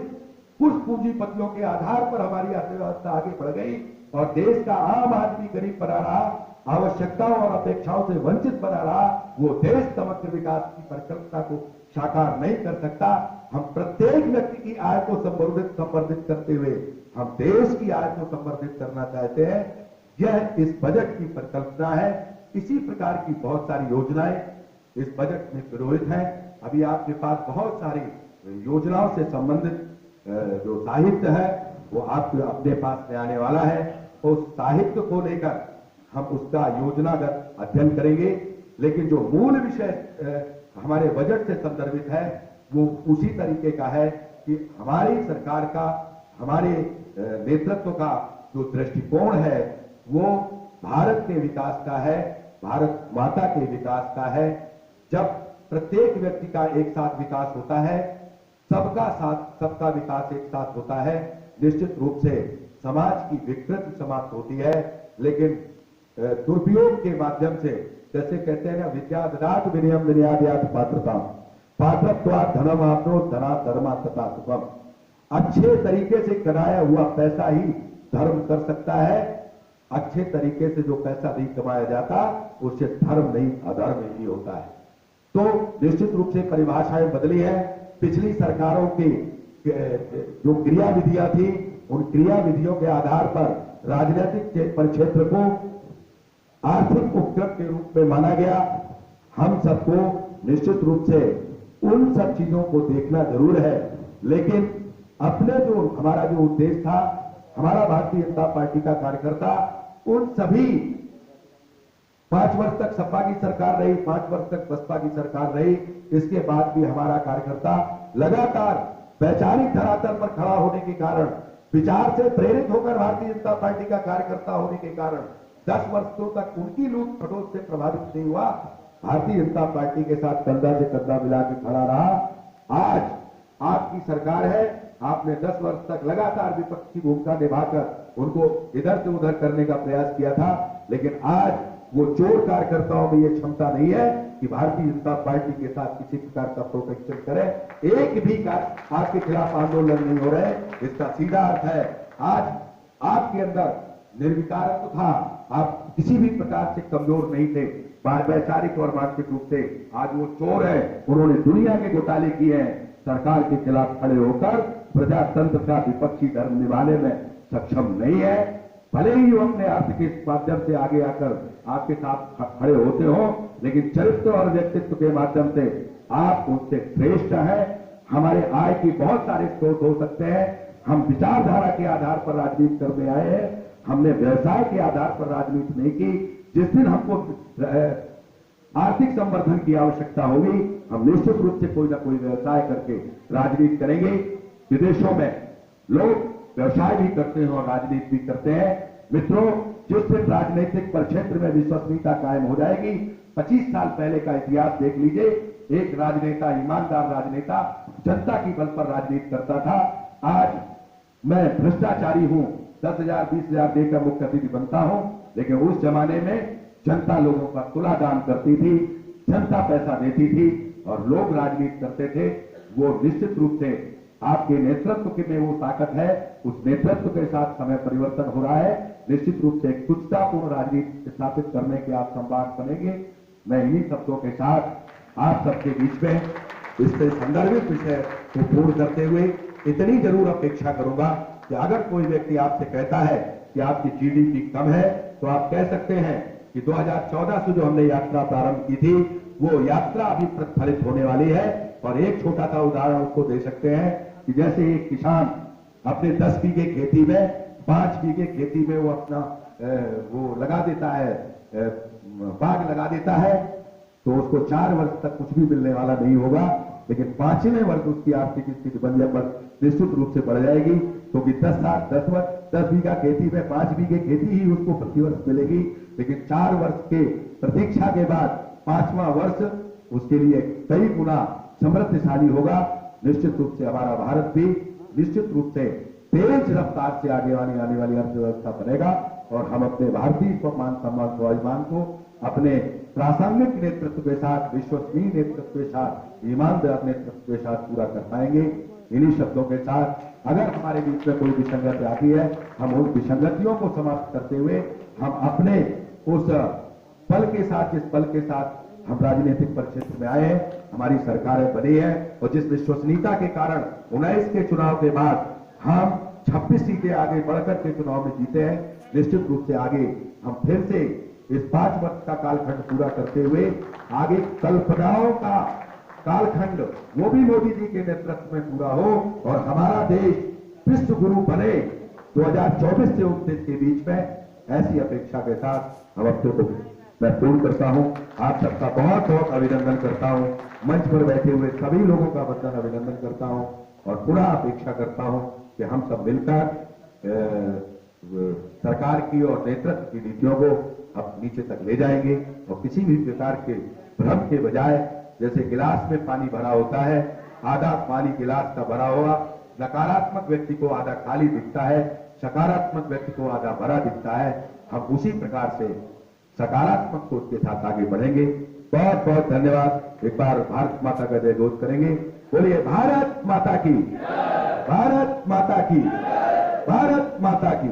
कुछ पूंजीपतियों के आधार पर हमारी अर्थव्यवस्था आगे बढ़ गई और देश का आम आदमी गरीब बना रहा, आवश्यकताओं और अपेक्षाओं से वंचित बना रहा, वो देश समग्र विकास की परिकल्पना को साकार नहीं कर सकता। हम प्रत्येक व्यक्ति की आय को संवर्धित करते हुए हम देश की आय को संवर्धित करना चाहते हैं। यह इस बजट की परिकल्पना है। इसी प्रकार की बहुत सारी योजनाएं इस बजट में प्ररोहित हैं। अभी आपके पास बहुत सारी योजनाओं से संबंधित जो साहित्य है वो आपके अपने पास में आने वाला है। उस साहित्य को लेकर हम उसका योजनागत अध्ययन करेंगे, लेकिन जो मूल विषय हमारे बजट से संदर्भित है वो उसी तरीके का है कि हमारी सरकार का, हमारे नेतृत्व का जो दृष्टिकोण है वो भारत के विकास का है, भारत माता के विकास का है। जब प्रत्येक व्यक्ति का एक साथ विकास होता है, सबका विकास एक साथ होता है, निश्चित रूप से समाज की विकृति समाप्त होती है। लेकिन दुरुपयोग के माध्यम से, जैसे कहते हैं ना, विद्यादनात् विनयम विनयाद्यात् पात्रताम, पात्रत्वात् धनम आपनो धना धर्मा तथा सुखम। अच्छे तरीके से कमाया हुआ पैसा ही धर्म कर सकता है। अच्छे तरीके से जो पैसा नहीं कमाया जाता उससे धर्म नहीं अधर्म ही होता है। तो निश्चित रूप से परिभाषाएं बदली है। पिछली सरकारों की जो क्रियाविधियां थी, उन क्रियाविधियों के आधार पर राजनीतिक परिक्षेत्र को आर्थिक उपक्रम के रूप में माना गया। हम सबको निश्चित रूप से उन सब चीजों को देखना जरूर है, लेकिन अपने जो हमारा जो उद्देश्य था, हमारा भारतीय जनता पार्टी का कार्यकर्ता उन सभी 5 वर्ष तक सपा की सरकार रही, 5 वर्ष तक बसपा की सरकार रही, इसके बाद भी हमारा कार्यकर्ता लगातार वैचारिक धरातल पर खड़ा होने के कारण, विचार से प्रेरित होकर भारतीय जनता पार्टी का कार्यकर्ता होने के कारण 10 वर्षों तक उनकी लूट खटोट से प्रभावित नहीं हुआ। भारतीय जनता पार्टी के साथ कंधा से कंधा मिला के खड़ा रहा। आज आपकी सरकार है, आपने 10 वर्ष तक लगातार विपक्ष की भूमिका निभाकर उनको इधर से उधर करने का प्रयास किया था, लेकिन आज वो चोर कार्यकर्ताओं में ये क्षमता नहीं है कि भारतीय जनता पार्टी के साथ किसी प्रकार का प्रोटेक्शन करें। एक भी आपके खिलाफ आंदोलन नहीं हो रहे। इसका सीधा अर्थ है आज आपके अंदर निर्विकारत्व था, आप किसी भी प्रकार से कमजोर नहीं थे वैचारिक और मानसिक रूप से। आज वो चोर है, उन्होंने दुनिया के घोटाले किए हैं, सरकार के खिलाफ खड़े होकर प्रजातंत्र का विपक्षी धर्म निभाने में सक्षम नहीं है। भले ही वो अपने अर्थ के माध्यम से आगे आकर आपके साथ खड़े होते हो, लेकिन चरित्र और व्यक्तित्व के माध्यम से आप उनसे श्रेष्ठ हैं। हमारे आय की बहुत सारे स्रोत हो सकते हैं। हम विचारधारा के आधार पर राजनीति करने आए हैं, हमने व्यवसाय के आधार पर राजनीति नहीं की। जिस दिन हमको आर्थिक संवर्धन की आवश्यकता होगी, हम निश्चित रूप से कोई ना कोई व्यवसाय करके राजनीति करेंगे। विदेशों में लोग व्यवसाय भी करते हैं और राजनीति भी करते हैं। मित्रों, जिस दिन राजनीतिक परिक्षेत्र में विश्वसनीयता कायम हो जाएगी, 25 साल पहले का इतिहास देख लीजिए। एक राजनेता, ईमानदार राजनेता जनता की बल पर राजनीति करता था। आज मैं भ्रष्टाचारी हूं, 10,000 20,000 देकर मुख्य अतिथि बनता हूं, लेकिन उस जमाने में जनता लोगों का तुला दान करती थी, जनता पैसा देती थी और लोग राजनीति करते थे। वो निश्चित रूप से आपके नेतृत्व के में वो ताकत है, उस नेतृत्व के साथ समय परिवर्तन हो रहा है। निश्चित रूप से एक तुच्छतापूर्ण राजनीति स्थापित करने के आप संवाद बनेंगे। मैं इन्हीं शब्दों के साथ आप सबके बीच में इस पे संदर्भित विषय को पूर्ण करते हुए इतनी जरूर अपेक्षा करूंगा कि अगर कोई व्यक्ति आपसे कहता है कि आपकी जीडीपी कम है, तो आप कह सकते हैं कि 2014 से जो हमने यात्रा प्रारंभ की थी, वो यात्रा अभी प्रतिफलित होने वाली है। और एक छोटा सा उदाहरण उसको दे सकते हैं कि जैसे एक किसान अपने 10 बीघे खेती में 5 बीघे खेती में वो अपना वो लगा देता है, बाग लगा देता है, तो उसको 4 वर्ष तक कुछ भी मिलने वाला नहीं होगा, लेकिन 5वें वर्ष उसकी आर्थिक स्थिति बंजर पर निश्चित रूप से बढ़ जाएगी, क्योंकि 10 बीघा खेती में 5 बीघे खेती ही उसको प्रतिवर्ष मिलेगी। लेकिन 4 वर्ष के प्रतीक्षा के बाद 5वां वर्ष उसके लिए कई गुना समृद्धशाली होगा। निश्चित रूप से हमारा भारत भी निश्चित रूप से तेज रफ्तार से आगे आने वाली अर्थव्यवस्था बनेगा और हम अपने भारतीय मान सम्मान स्वाभिमान को अपने प्रासंगिक नेतृत्व के साथ, विश्वसनीय नेतृत्व के साथ, ईमानदार नेतृत्व के साथ पूरा कर पाएंगे। इन्हीं शब्दों के साथ अगर हमारे बीच में कोई विसंगति आती है, हम उन विसंगतियों को समाप्त करते हुए हम अपने उस पल के साथ, जिस पल के साथ हम राजनीतिक परिक्षेत्र में आए हैं, हमारी सरकारें बनी है और जिस विश्वसनीयता के कारण 19 के चुनाव के बाद हम 26 सीटें आगे बढ़कर के चुनाव में जीते हैं, निश्चित रूप से आगे हम फिर से इस 5 वर्ष का कालखंड पूरा करते हुए आगे कल्पनाओं का कालखंड वो भी मोदी जी के नेतृत्व में पूरा हो और हमारा देश विश्व गुरु बने 2024 से 29 के बीच में, ऐसी अपेक्षा के साथ हम अपने को मैं पूर्ण करता हूं। आप सबका बहुत बहुत अभिनंदन करता हूं। मंच पर बैठे हुए सभी लोगों का वंदन अभिनंदन करता हूं और पुनः अपेक्षा करता हूं कि हम सब मिलकर सरकार की और नेतृत्व की नीतियों को अब नीचे तक ले जाएंगे और किसी भी प्रकार के भ्रम के बजाय, जैसे गिलास में पानी भरा होता है, आधा पानी गिलास का भरा हुआ, नकारात्मक व्यक्ति को आधा खाली दिखता है, सकारात्मक व्यक्ति को आधा भरा दिखता है, हम उसी प्रकार से सकारात्मक सोच के साथ आगे बढ़ेंगे। बहुत बहुत धन्यवाद। एक बार भारत माता का जय घोष करेंगे। बोलिए भारत माता की, भारत माता की, भारत माता की।